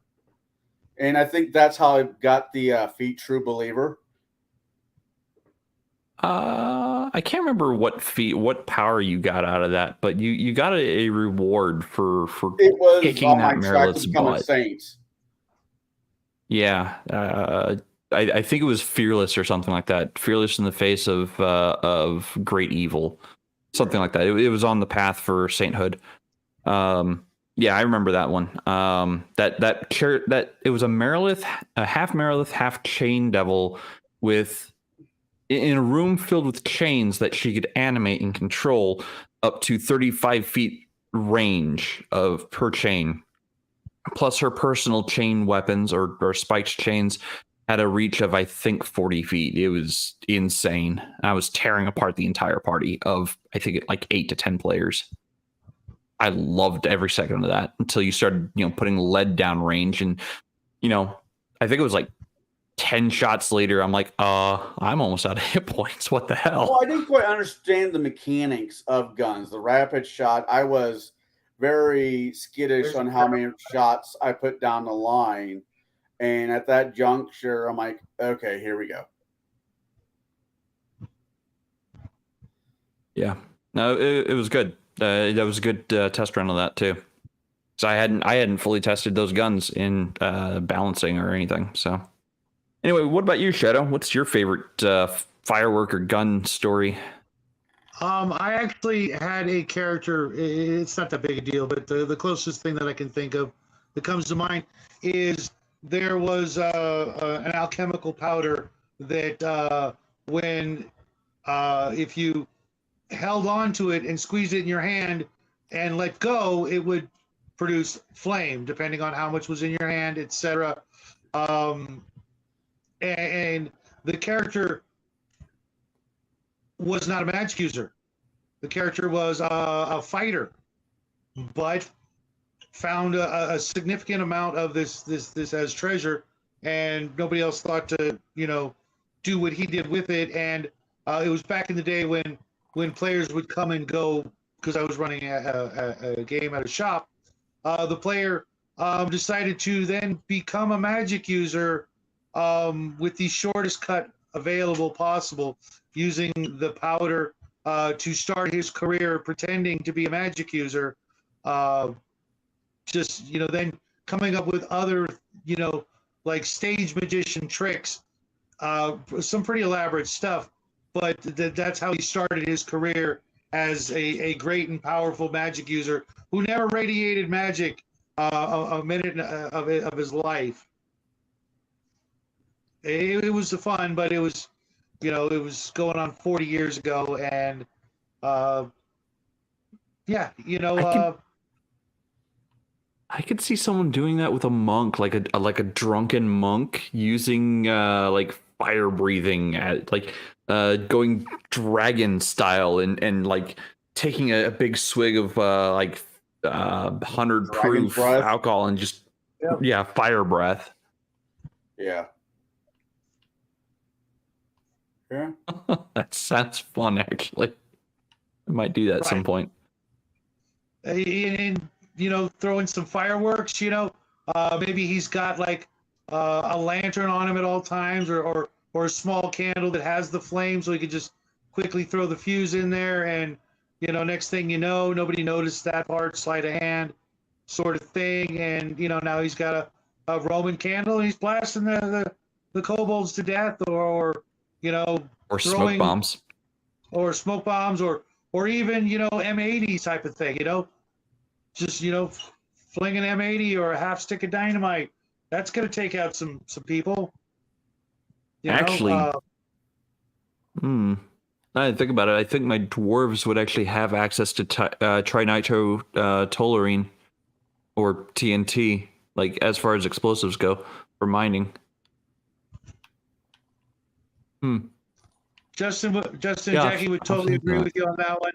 And I think that's how I got the feat True Believer. I can't remember what power you got out of that, but you got a reward for kicking that Marilith's butt. Saint. Yeah, I think it was Fearless or something like that. Fearless in the face of great evil, something like that. It was on the path for sainthood. Yeah, I remember that one. That it was a Marilith, a half Marilith, half Chain Devil, with in a room filled with chains that she could animate and control up to 35 feet range of per chain. Plus her personal chain weapons or spiked chains had a reach of, I think, 40 feet. It was insane. I was tearing apart the entire party of, I think, like 8 to 10 players. I loved every second of that until you started, putting lead down range. And, I think it was like 10 shots later, I'm like, I'm almost out of hit points. What the hell? Well, I didn't quite understand the mechanics of guns. The rapid shot, I was very skittish on how many shots I put down the line. And at that juncture, I'm like, okay, here we go. Yeah. No, it was good. That was a good test run of that too. So I hadn't fully tested those guns in balancing or anything. So anyway, what about you, Shadow? What's your favorite firework or gun story? I actually had a character. It's not that big a deal, but the closest thing that I can think of that comes to mind is there was an alchemical powder that if you held on to it and squeezed it in your hand and let go, it would produce flame, depending on how much was in your hand, etc. And the character was not a magic user. The character was a fighter, but found a significant amount of this as treasure, and nobody else thought to do what he did with it. And it was back in the day when players would come and go, because I was running a game at a shop. The player decided to then become a magic user with the shortest cut available possible, using the powder to start his career pretending to be a magic user, just then coming up with other like stage magician tricks, some pretty elaborate stuff, but that's how he started his career as a great and powerful magic user who never radiated magic a minute of his life. It was fun, but it was it was going on 40 years ago, and yeah, I could see someone doing that with a monk, like a drunken monk using like fire breathing at like going dragon style and like taking a big swig of like 100 proof breath. alcohol and just fire breath. Yeah. Yeah. That sounds fun, actually. I might do that at some point. And throw in some fireworks. Maybe he's got like a lantern on him at all times, or a small candle that has the flame, so he could just quickly throw the fuse in there, and next thing you know, nobody noticed that part, sleight of hand sort of thing, and now he's got a Roman candle and he's blasting the kobolds to death, or or smoke bombs, or even M80 type of thing, just fling an M80 or a half stick of dynamite. That's going to take out some people. Actually, I didn't think about it. I think my dwarves would actually have access to trinitro or TNT, like as far as explosives go for mining. Justin and Jackie would totally agree with you on that one.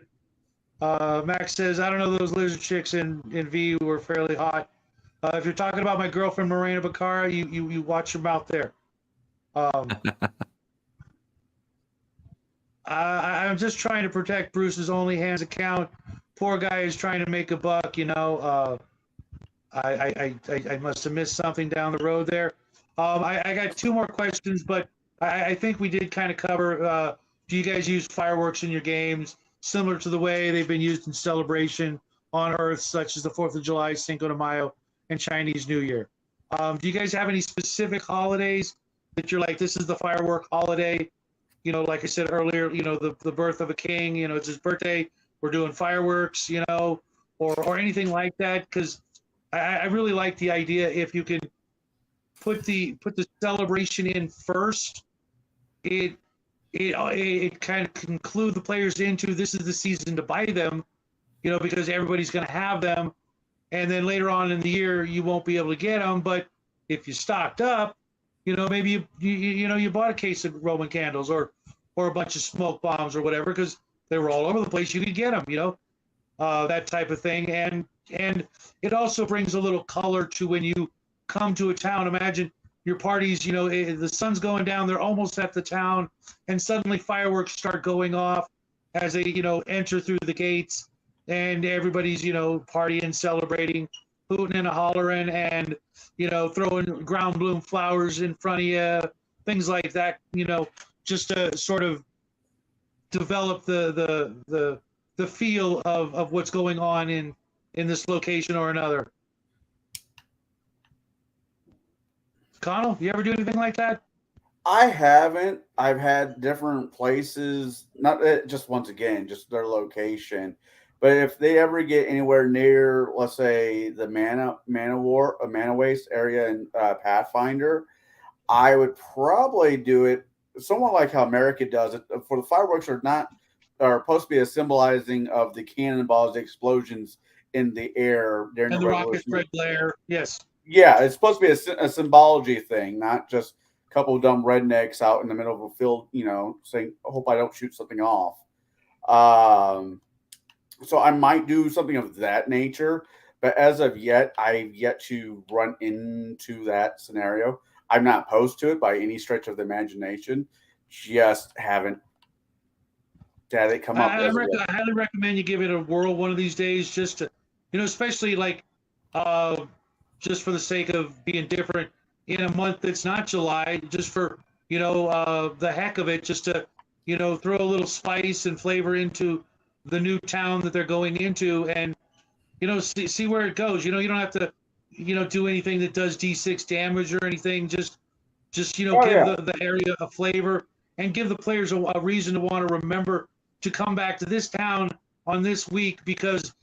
Max says, I don't know, those lizard chicks in V were fairly hot. If you're talking about my girlfriend Morena Baccara, you watch your mouth there. I'm just trying to protect Bruce's Only Hands account. Poor guy is trying to make a buck. I must have missed something down the road there. I got two more questions, but I think we did kind of cover. Do you guys use fireworks in your games similar to the way they've been used in celebration on Earth, such as the 4th of July, Cinco de Mayo, and Chinese New Year? Do you guys have any specific holidays that you're like, this is the firework holiday? Like I said earlier, the birth of a king, it's his birthday, we're doing fireworks, or anything like that. Because I really like the idea, if you can put the celebration in first, it kind of can clue the players into this is the season to buy them, because everybody's going to have them, and then later on in the year you won't be able to get them. But if you stocked up, maybe you bought a case of Roman candles or a bunch of smoke bombs or whatever, because they were all over the place. You could get them, that type of thing, and it also brings a little color to when you come to a town. Imagine your parties, the sun's going down, they're almost at the town, and suddenly fireworks start going off as they, enter through the gates, and everybody's, partying, celebrating, hooting and hollering, and, throwing ground bloom flowers in front of you, things like that, just to sort of develop the feel of what's going on in this location or another. Connell, you ever do anything like that? I haven't. I've had different places, not just once again, just their location. But if they ever get anywhere near, let's say, the Mana Waste area in Pathfinder, I would probably do it somewhat like how America does it. For the fireworks are supposed to be a symbolizing of the cannonballs, the explosions in the air during and the rocket red glare. Yes. Yeah, it's supposed to be a symbology thing, not just a couple of dumb rednecks out in the middle of a field, saying, I hope I don't shoot something off. So I might do something of that nature, but as of yet, I've yet to run into that scenario. I'm not opposed to it by any stretch of the imagination, just haven't had it come up. I highly recommend you give it a whirl one of these days, just to, especially like, just for the sake of being different in a month that's not July, just for, the heck of it, just to throw a little spice and flavor into the new town that they're going into, and see where it goes. You don't have to do anything that does D6 damage or anything. Just Oh give yeah. the area a flavor and give the players a reason to want to remember to come back to this town on this week, because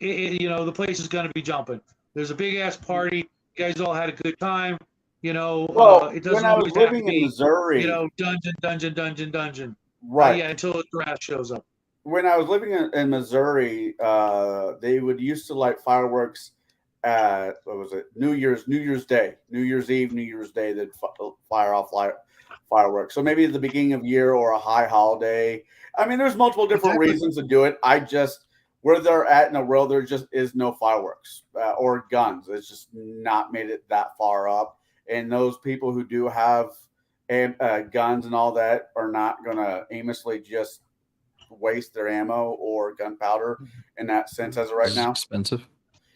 the place is going to be jumping. There's a big ass party. You guys all had a good time. Well, It when doesn't I was always have to living in be Missouri, dungeon. right? Yeah, until the draft shows up. When I was living in Missouri, they would used to light fireworks at what was it? New Year's Day, New Year's Eve, New Year's Day. They'd fire off fireworks. So maybe at the beginning of year or a high holiday. I mean, there's multiple different reasons to do it. I just where they're at in the world, there just is no fireworks or guns. It's just not made it that far up. And those people who do have guns and all that are not going to aimlessly just waste their ammo or gunpowder in that sense as of right now. Expensive.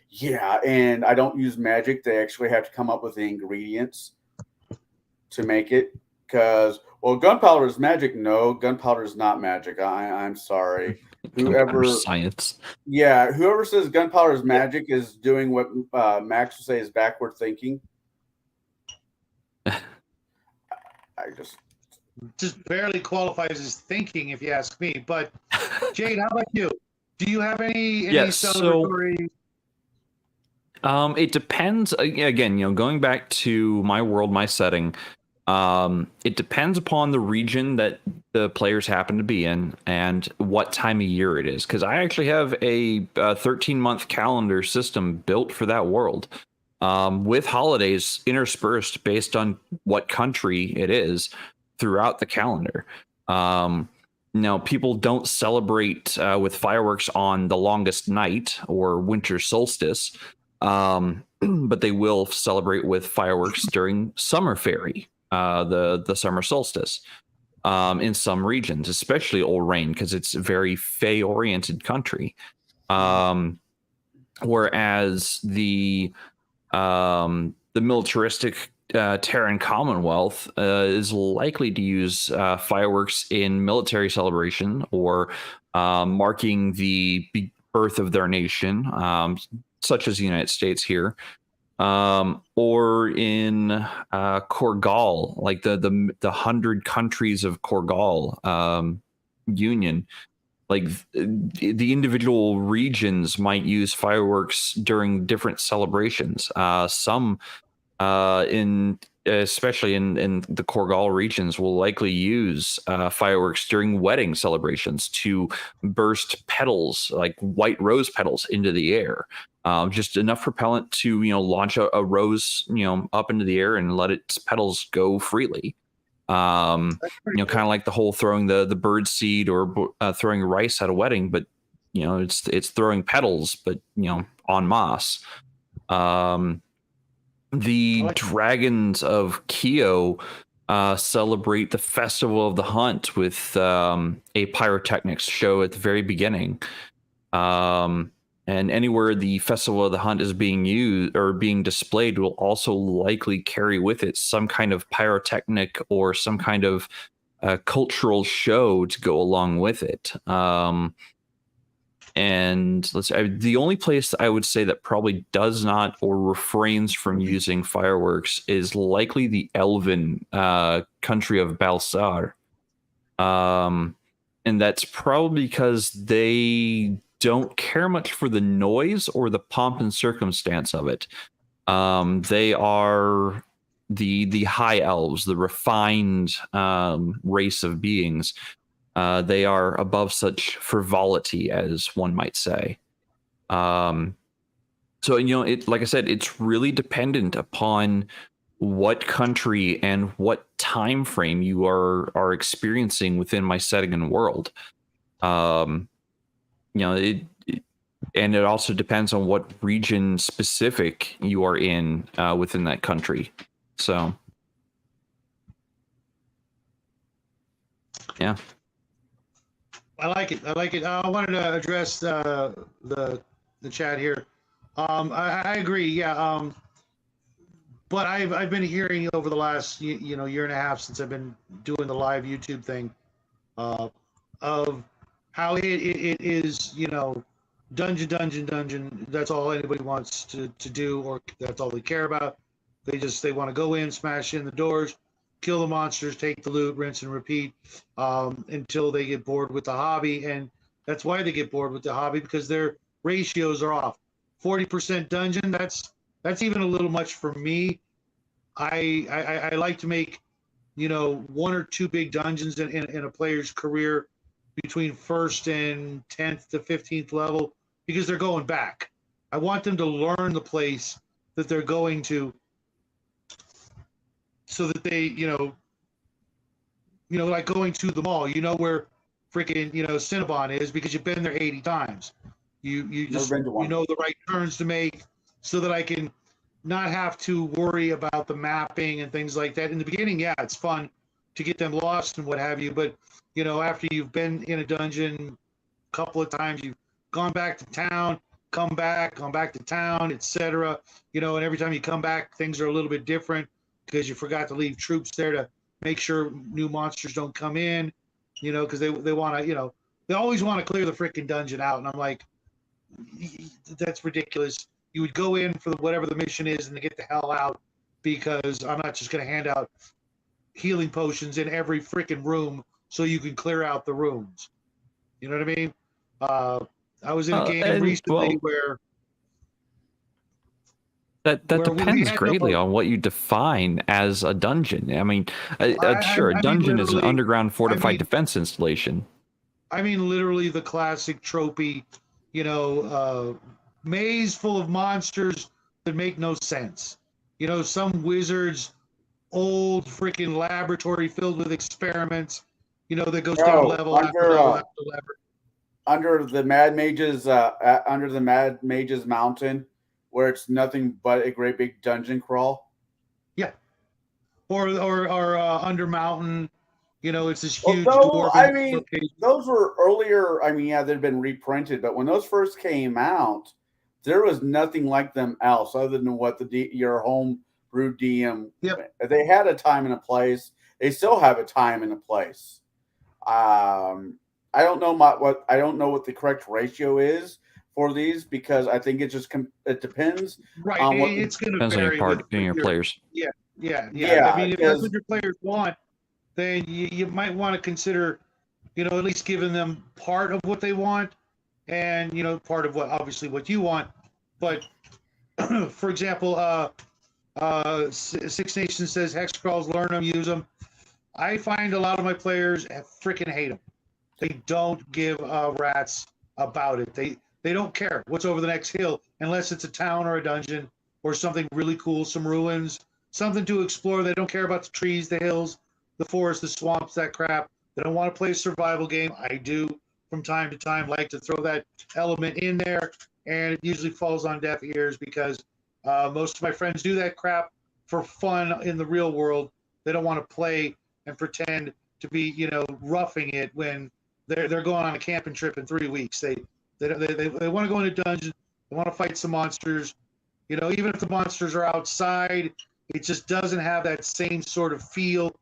Yeah, and I don't use magic. They actually have to come up with the ingredients to make it. Because, well, gunpowder is magic. No, gunpowder is not magic. I'm sorry. Whoever science. Yeah, whoever says gunpowder is magic is doing what Max would say is backward thinking. I just barely qualifies as thinking, if you ask me. But Jade, how about you? Do you have any celebratory? It depends. Again, going back to my world, my setting. It depends upon the region that the players happen to be in and what time of year it is. Because I actually have a 13-month calendar system built for that world, with holidays interspersed based on what country it is throughout the calendar. Now, people don't celebrate with fireworks on the longest night or winter solstice, but they will celebrate with fireworks during summer fairy. The summer solstice in some regions, especially Olraine, because it's a very Fey-oriented country. Whereas the militaristic Terran Commonwealth is likely to use fireworks in military celebration or marking the birth of their nation, such as the United States here. Or in Korgal, like the 100 countries of Korgal Union, like the individual regions might use fireworks during different celebrations. Some especially in the Korgal regions will likely use fireworks during wedding celebrations to burst petals, like white rose petals, into the air. Just enough propellant to launch a rose up into the air and let its petals go freely. Kind of like the whole throwing the bird seed or throwing rice at a wedding, but it's throwing petals, but en masse. The Dragons of Keo celebrate the Festival of the Hunt with a pyrotechnics show at the very beginning. And anywhere the Festival of the Hunt is being used or being displayed will also likely carry with it some kind of pyrotechnic or some kind of cultural show to go along with it. And the only place I would say that probably does not or refrains from using fireworks is likely the Elven country of Balsar. And that's probably because they don't care much for the noise or the pomp and circumstance of it. They are the high elves, the refined race of beings. They are above such frivolity, as one might say. So like I said, it's really dependent upon what country and what time frame you are experiencing within my setting and world. And it also depends on what region specific you are in within that country. So, yeah. I like it. I wanted to address the chat here. I agree. Yeah. But I've been hearing over the last year and a half since I've been doing the live YouTube thing, uh, of how it is, dungeon. That's all anybody wants to do, or that's all they care about. They want to go in, smash in the doors, kill the monsters, take the loot, rinse and repeat, until they get bored with the hobby. And that's why they get bored with the hobby, because their ratios are off. 40% dungeon, that's even a little much for me. I like to make, one or two big dungeons in a player's career between first and 10th to 15th level, because they're going back. I want them to learn the place that they're going to, so that they, like going to the mall, where freaking, Cinnabon is, because you've been there 80 times. You just, the right turns to make, so that I can not have to worry about the mapping and things like that. In the beginning, yeah, it's fun to get them lost and what have you. But, after you've been in a dungeon a couple of times, you've gone back to town, gone back to town, etc. And every time you come back, things are a little bit different, because you forgot to leave troops there to make sure new monsters don't come in, because they want to, they always want to clear the freaking dungeon out. And I'm like, that's ridiculous. You would go in for whatever the mission is and get the hell out, because I'm not just going to hand out healing potions in every freaking room so you can clear out the rooms. You know what I mean? I was in a game recently where that depends greatly on what you define as a dungeon. I mean, sure, a dungeon is an underground fortified defense installation. I mean, literally the classic tropey, maze full of monsters that make no sense. Some wizard's old freaking laboratory filled with experiments, that goes down level after level after level. Under the Mad Mage's Mountain, where it's nothing but a great big dungeon crawl. Yeah. Or Under Mountain, it's this huge dwarven location. Those were earlier. I mean, yeah, they've been reprinted, but when those first came out, there was nothing like them else other than what your home brew DM. Yep. They had a time and a place. They still have a time and a place. I don't know what the correct ratio is for these, because I think it depends. Right. On it's going to vary between your players. Yeah. I mean, if that's what your players want, then you might want to consider, at least giving them part of what they want, and part of what you want. But for example, Six Nations says hex crawls, learn them, use them. I find a lot of my players freaking hate them. They don't give rats about it. They don't care what's over the next hill, unless it's a town or a dungeon or something really cool, some ruins, something to explore. They don't care about the trees, the hills, the forest, the swamps, that crap. They don't want to play a survival game. I do, from time to time, like to throw that element in there, and it usually falls on deaf ears, because most of my friends do that crap for fun in the real world. They don't want to play and pretend to be, roughing it when they're going on a camping trip in 3 weeks. They want to go into dungeons. They want to fight some monsters. Even if the monsters are outside, it just doesn't have that same sort of feel.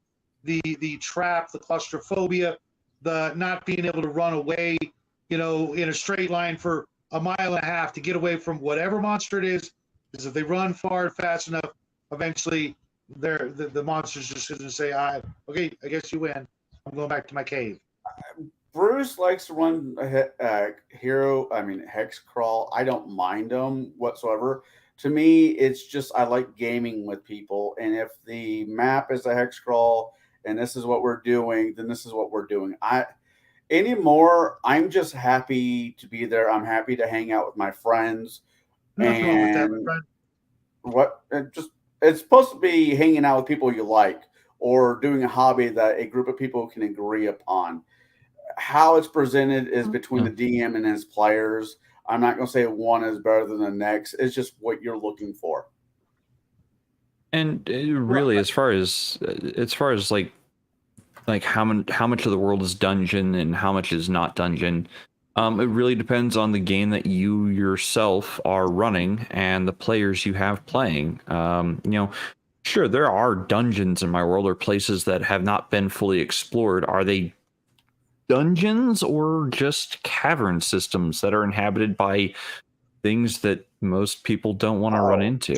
The trap, the claustrophobia, the not being able to run away, in a straight line for a mile and a half to get away from whatever monster it is. Because if they run far and fast enough, eventually the monster's just going to say, okay, I guess you win. I'm going back to my cave. Bruce likes to run hex crawl. I don't mind them whatsoever. To me, it's just I like gaming with people, and if the map is a hex crawl and this is what we're doing, then this is what we're doing. I'm just happy to be there. I'm happy to hang out with my friends. Nothing wrong with that, my friend. It's supposed to be hanging out with people you like, or doing a hobby that a group of people can agree upon. How it's presented is between the DM and his players. I'm not going to say one is better than the next. It's just what you're looking for. And really, as far as like how much of the world is dungeon and how much is not dungeon, it really depends on the game that you yourself are running and the players you have playing. Sure, there are dungeons in my world, or places that have not been fully explored. Are they dungeons or just cavern systems that are inhabited by things that most people don't want to run into.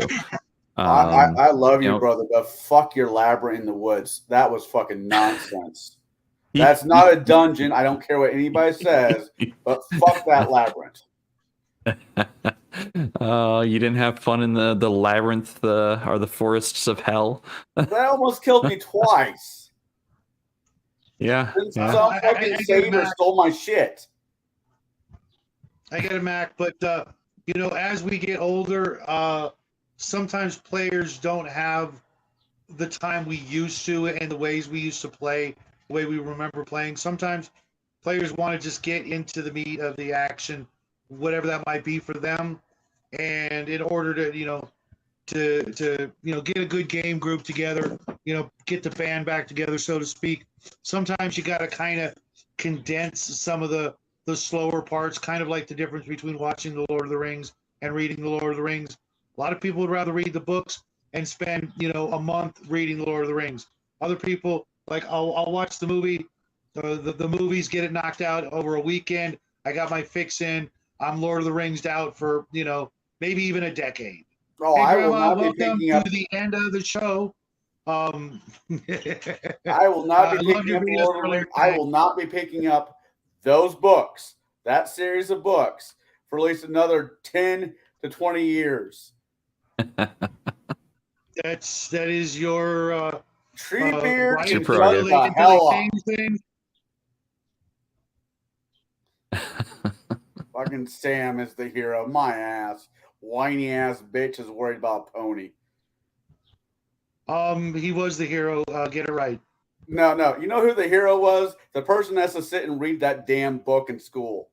I love you, know, brother, but fuck your labyrinth in the woods. That was fucking nonsense. That's not a dungeon. I don't care what anybody says, but fuck that labyrinth. You didn't have fun in the labyrinth or the forests of hell. That almost killed me twice. Yeah. Some fucking satyr stole my shit. I get it, Mac, but as we get older, sometimes players don't have the time we used to and the ways we used to play, the way we remember playing. Sometimes players want to just get into the meat of the action, whatever that might be for them, and in order to get a good game group together, get the band back together, so to speak. Sometimes you got to kind of condense some of the slower parts, kind of like the difference between watching The Lord of the Rings and reading The Lord of the Rings. A lot of people would rather read the books and spend, a month reading The Lord of the Rings. Other people, like, I'll watch the movie, the movies, get it knocked out over a weekend. I got my fix in. I'm Lord of the Rings out for, maybe even a decade. Oh, Hey, I Grandma, will not be welcome picking to up. the end of the show. I will not be picking up Lord of the Rings. I will not be picking up those books, that series of books, for at least another 10 to 20 years. That is your Treebeard right, can shut the hell up. Fucking Sam is the hero. My ass. Whiny ass bitch is worried about Pony. He was the hero. Get it right. No. You know who the hero was? The person that has to sit and read that damn book in school.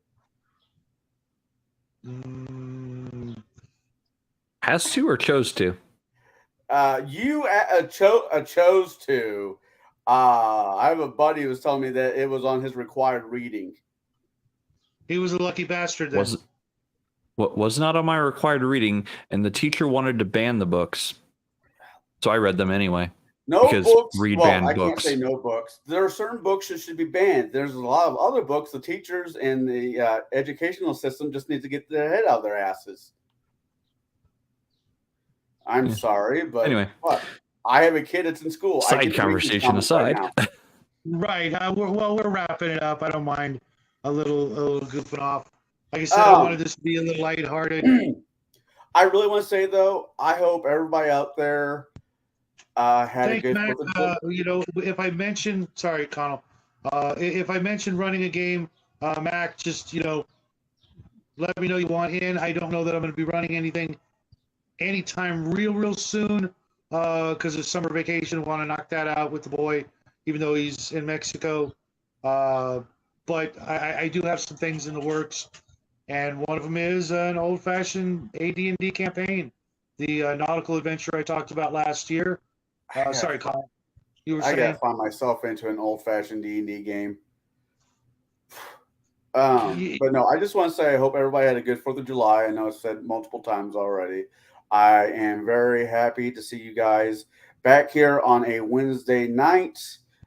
Has to or chose to? You chose to. I have a buddy who was telling me that it was on his required reading. He was a lucky bastard then. Was not on my required reading, and the teacher wanted to ban the books, so I read them anyway. No books. Banned books. Can't say no books. There are certain books that should be banned. There's a lot of other books. The teachers and the educational system just need to get their head out of their asses. I'm sorry, but anyway, what? I have a kid that's in school. Side conversation aside. Right. We're wrapping it up. I don't mind a little goofing off. Like I said, I wanted this to be a little lighthearted. I really want to say, though, I hope everybody out there had a good Mac, if I mention, sorry, Connell, if I mention running a game, Mac, just, let me know you want in. I don't know that I'm going to be running anything anytime real soon because of summer vacation. I want to knock that out with the boy, even though he's in Mexico. But I do have some things in the works. And one of them is an old-fashioned AD&D campaign, the nautical adventure I talked about last year. Sorry, Colin. You were saying? I got to find myself into an old-fashioned D&D game. But no, I just want to say I hope everybody had a good 4th of July. I know I've said multiple times already. I am very happy to see you guys back here on a Wednesday night,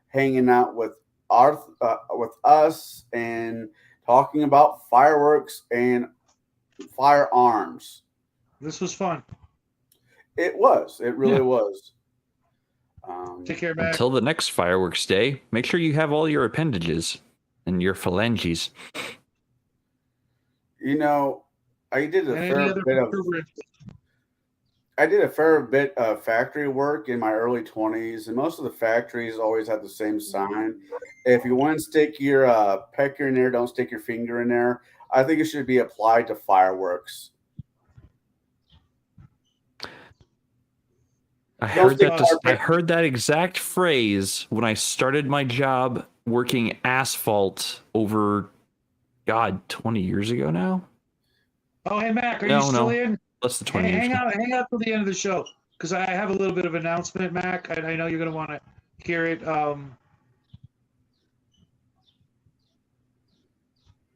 hanging out with us and talking about fireworks and firearms. This was fun. It was. It really was. Take care, Mac. Until the next fireworks day, make sure you have all your appendages and your phalanges. I did a fair bit of factory work in my early 20s, and most of the factories always had the same sign. If you want to stick your pecker in there, don't stick your finger in there. I think it should be applied to fireworks. I heard that exact phrase when I started my job working asphalt over, 20 years ago now. Oh, hey, Mac, are you still in? Less than 20 years. Hang out till the end of the show because I have a little bit of announcement, Mac. I know you're going to want to hear it.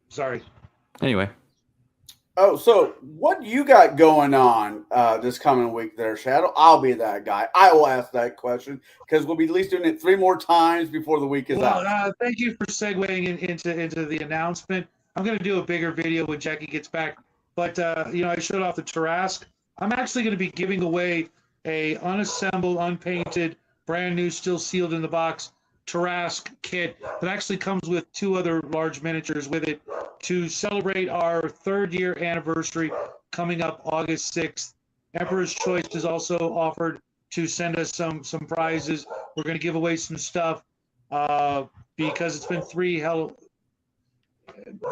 Sorry. Anyway. Oh, so what you got going on this coming week there, Shadow? I'll be that guy. I will ask that question because we'll be at least doing it 3 more times before the week is Well, out. thank you for segueing into the announcement. I'm going to do a bigger video when Jackie gets back. But, I showed off the Tarask. I'm actually going to be giving away a unassembled, unpainted, brand new, still sealed in the box Tarask kit that actually comes with 2 other large miniatures with it to celebrate our 3rd year anniversary coming up August 6th. Emperor's Choice has also offered to send us some prizes. We're going to give away some stuff because it's been 3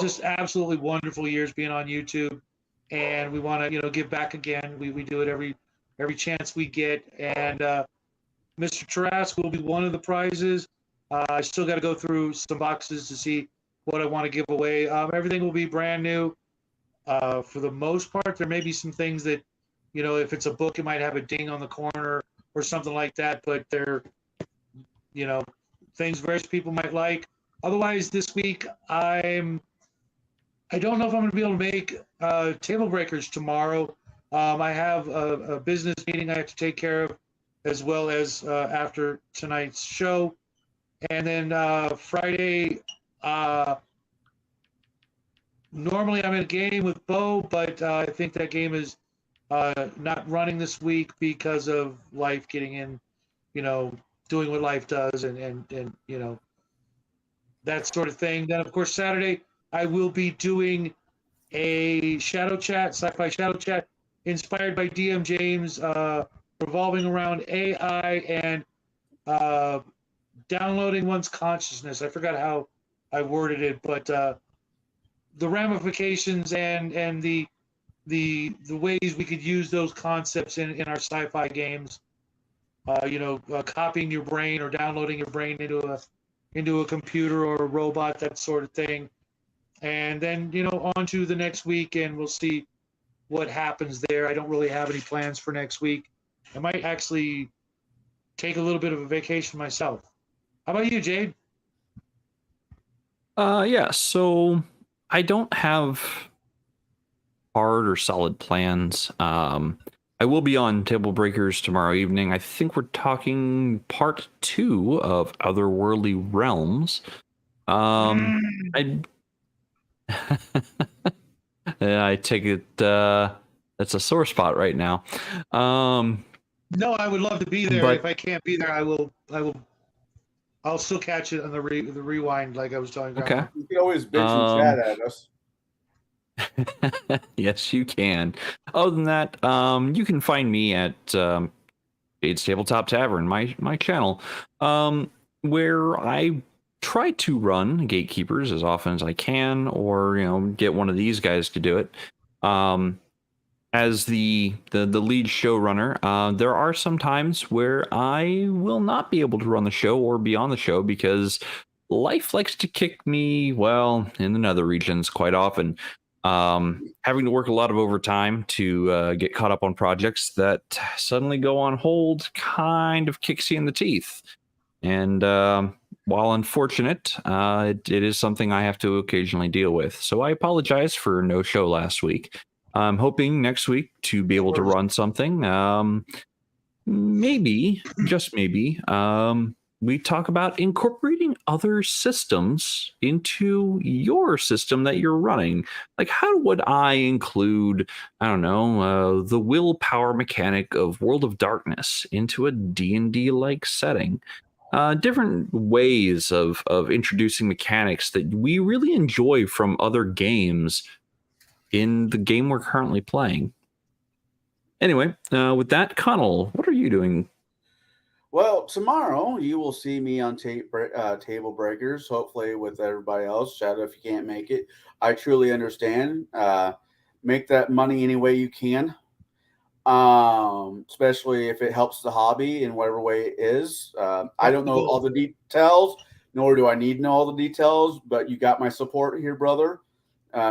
just absolutely wonderful years being on YouTube, and we want to give back again. We do it every chance we get, and Mr. Tarask will be one of the prizes. I still got to go through some boxes to see what I want to give away. Everything will be brand new. For the most part, there may be some things that, if it's a book, it might have a ding on the corner or something like that, but they're, things various people might like. Otherwise, this week, I don't know if I'm going to be able to make table breakers tomorrow. I have a business meeting I have to take care of, as well as after tonight's show. And then Friday, normally I'm in a game with Bo, but I think that game is not running this week because of life getting in, doing what life does and that sort of thing. Then, of course, Saturday, I will be doing a shadow chat, sci-fi shadow chat, inspired by DM James, revolving around AI and downloading one's consciousness. I forgot how I worded it, but the ramifications and the ways we could use those concepts in our sci-fi games. Copying your brain or downloading your brain into a computer or a robot, that sort of thing. And then, on to the next week, and we'll see what happens there. I don't really have any plans for next week. I might actually take a little bit of a vacation myself. How about you, Jade? Yeah, so I don't have hard or solid plans. I will be on Table Breakers tomorrow evening. I think we're talking part 2 of Otherworldly Realms. I I take it that's a sore spot right now. No, I would love to be there. But If I can't be there, I'll still catch it on the rewind, like I was talking about. okay. You can always bitch and chat at us. Yes, you can. Other than that, you can find me at Jade's Tabletop Tavern, my channel, where I try to run Gatekeepers as often as I can, or get one of these guys to do it. As the lead showrunner, there are some times where I will not be able to run the show or be on the show because life likes to kick me, well, in the nether regions quite often. Having to work a lot of overtime to get caught up on projects that suddenly go on hold kind of kicks you in the teeth. And while unfortunate, it is something I have to occasionally deal with. So I apologize for no show last week. I'm hoping next week to be able to run something. Maybe, just maybe, we talk about incorporating other systems into your system that you're running. Like, how would I include, I don't know, the willpower mechanic of World of Darkness into a D&D-like setting? Different ways of introducing mechanics that we really enjoy from other games in the game we're currently playing. Anyway, with that, Connell, what are you doing? Well, tomorrow you will see me on Table Breakers, hopefully with everybody else. Shadow, if you can't make it, I truly understand. Make that money any way you can, especially if it helps the hobby in whatever way it is. I don't know all the details, nor do I need to know all the details, but you got my support here, brother.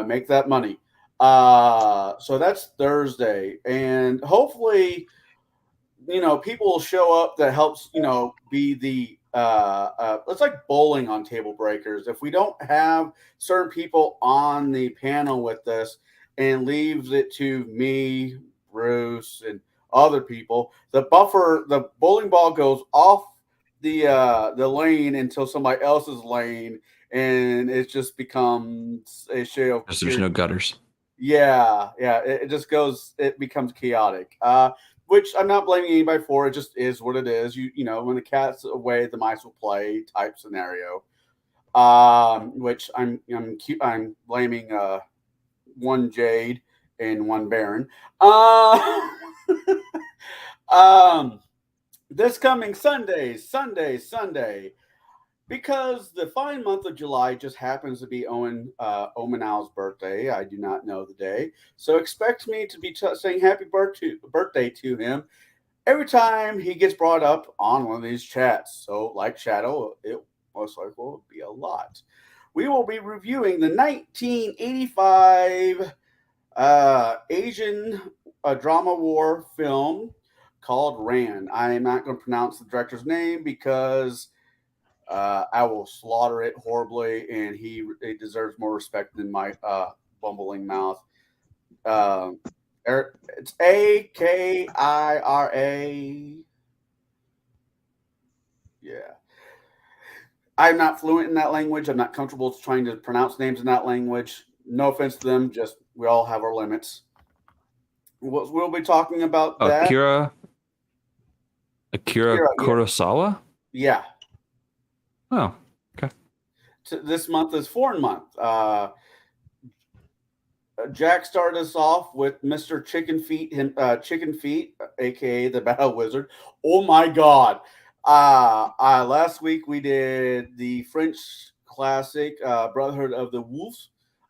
Make that money. So that's Thursday, and hopefully, people will show up that helps, be the it's like bowling on Table Breakers. If we don't have certain people on the panel with us, and leaves it to me, Bruce, and other people. The bowling ball goes off the lane until somebody else's lane, and it just becomes a show of There's no gutters. Yeah. It just goes. It becomes chaotic. Which I'm not blaming anybody for. It just is what it is. You know, when the cat's away, the mice will play type scenario. Which I'm blaming one Jade and one Baron. This coming Sunday, because the fine month of July just happens to be Omenau's birthday. I do not know the day, so expect me to be saying happy birthday to him every time he gets brought up on one of these chats. So, like Shadow, it most likely will be a lot. We will be reviewing the 1985 Asian drama war film called Ran. I am not going to pronounce the director's name because I will slaughter it horribly, and he deserves more respect than my bumbling mouth. It's Akira. Yeah. I'm not fluent in that language. I'm not comfortable trying to pronounce names in that language. No offense to them, just we all have our limits. We'll be talking about that. Akira Kurosawa? Yeah. Oh, okay. This month is Foreign Month. Jack started us off with Mr. Chicken Feet, aka the Battle Wizard. Oh my God! Last week we did the French classic Brotherhood of the Wolves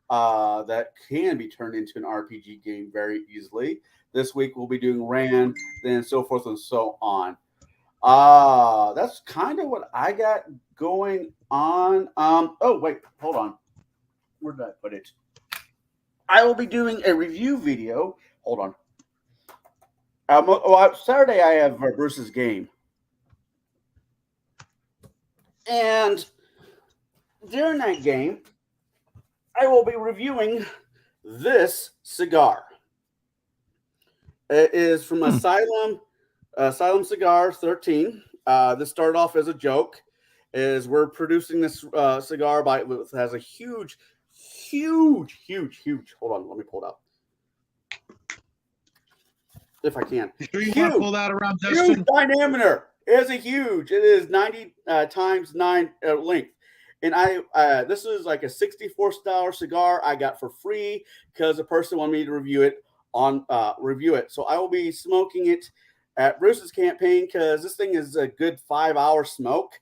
that can be turned into an RPG game very easily. This week we'll be doing Ran, then so forth and so on. That's kind of what I got going on. Oh wait, hold on. Where did I put it? I will be doing a review video. Hold on. Saturday I have Bruce's game, and during that game, I will be reviewing this cigar. It is from Asylum Cigar 13. This started off as a joke. Is we're producing this cigar it has a huge. Hold on, let me pull it up if I can. You sure you want to pull that around, Dustin? Huge diameter. It is 90 times 9 length. And this is like a $64 cigar I got for free because the person wanted me to review it. So I will be smoking it at Bruce's campaign because this thing is a good 5-hour smoke,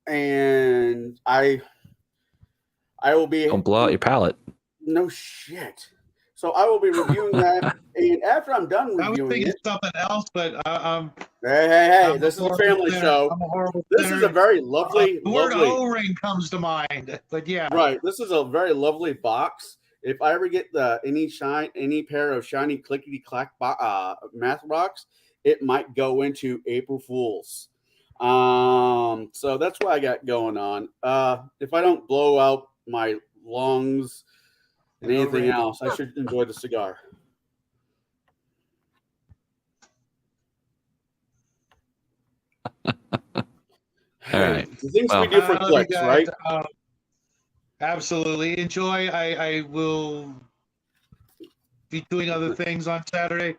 and I will be. Don't blow out your palate. No shit. So I will be reviewing that, and after I'm done reviewing I was thinking something else, but hey! This is a family show. This is a very lovely. The word O-ring comes to mind, but yeah, right. This is a very lovely box. If I ever get any pair of shiny clickety clack math rocks, it might go into April Fools. So that's what I got going on. If I don't blow out my lungs and anything else, I should enjoy the cigar. All right. The things we do for clicks, right? Absolutely. Enjoy. I will be doing other things on Saturday,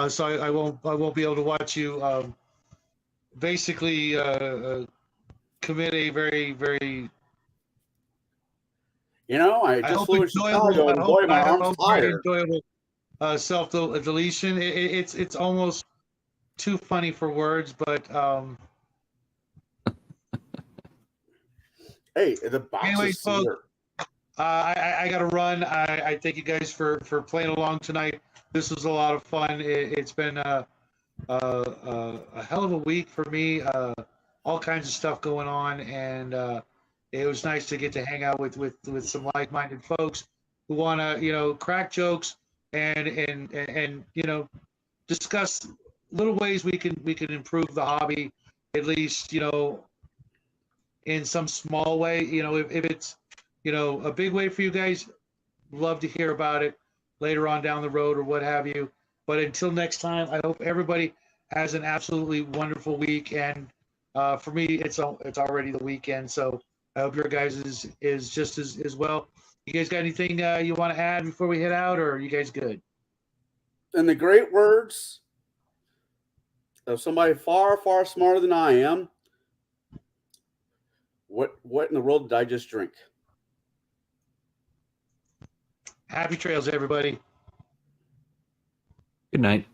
so I won't be able to watch you. Basically, commit a very, very. I just flew to Chicago and boy, my arm's tired. Enjoyable self-deletion. It's almost too funny for words, but. Hey, the box anyways, is folks, I got to run. I thank you guys for playing along tonight. This was a lot of fun. It's been a hell of a week for me. All kinds of stuff going on, and it was nice to get to hang out with some like-minded folks who want to crack jokes and discuss little ways we can improve the hobby, at least in some small way. If it's a big way for you guys, love to hear about it. later on down the road or what have you. But until next time, I hope everybody has an absolutely wonderful week. And for me, it's already the weekend, so I hope your guys is just as well. You guys got anything you want to add before we head out, or are you guys good? In the great words of somebody far, far smarter than I am, what in the world did I just drink? Happy trails, everybody. Good night.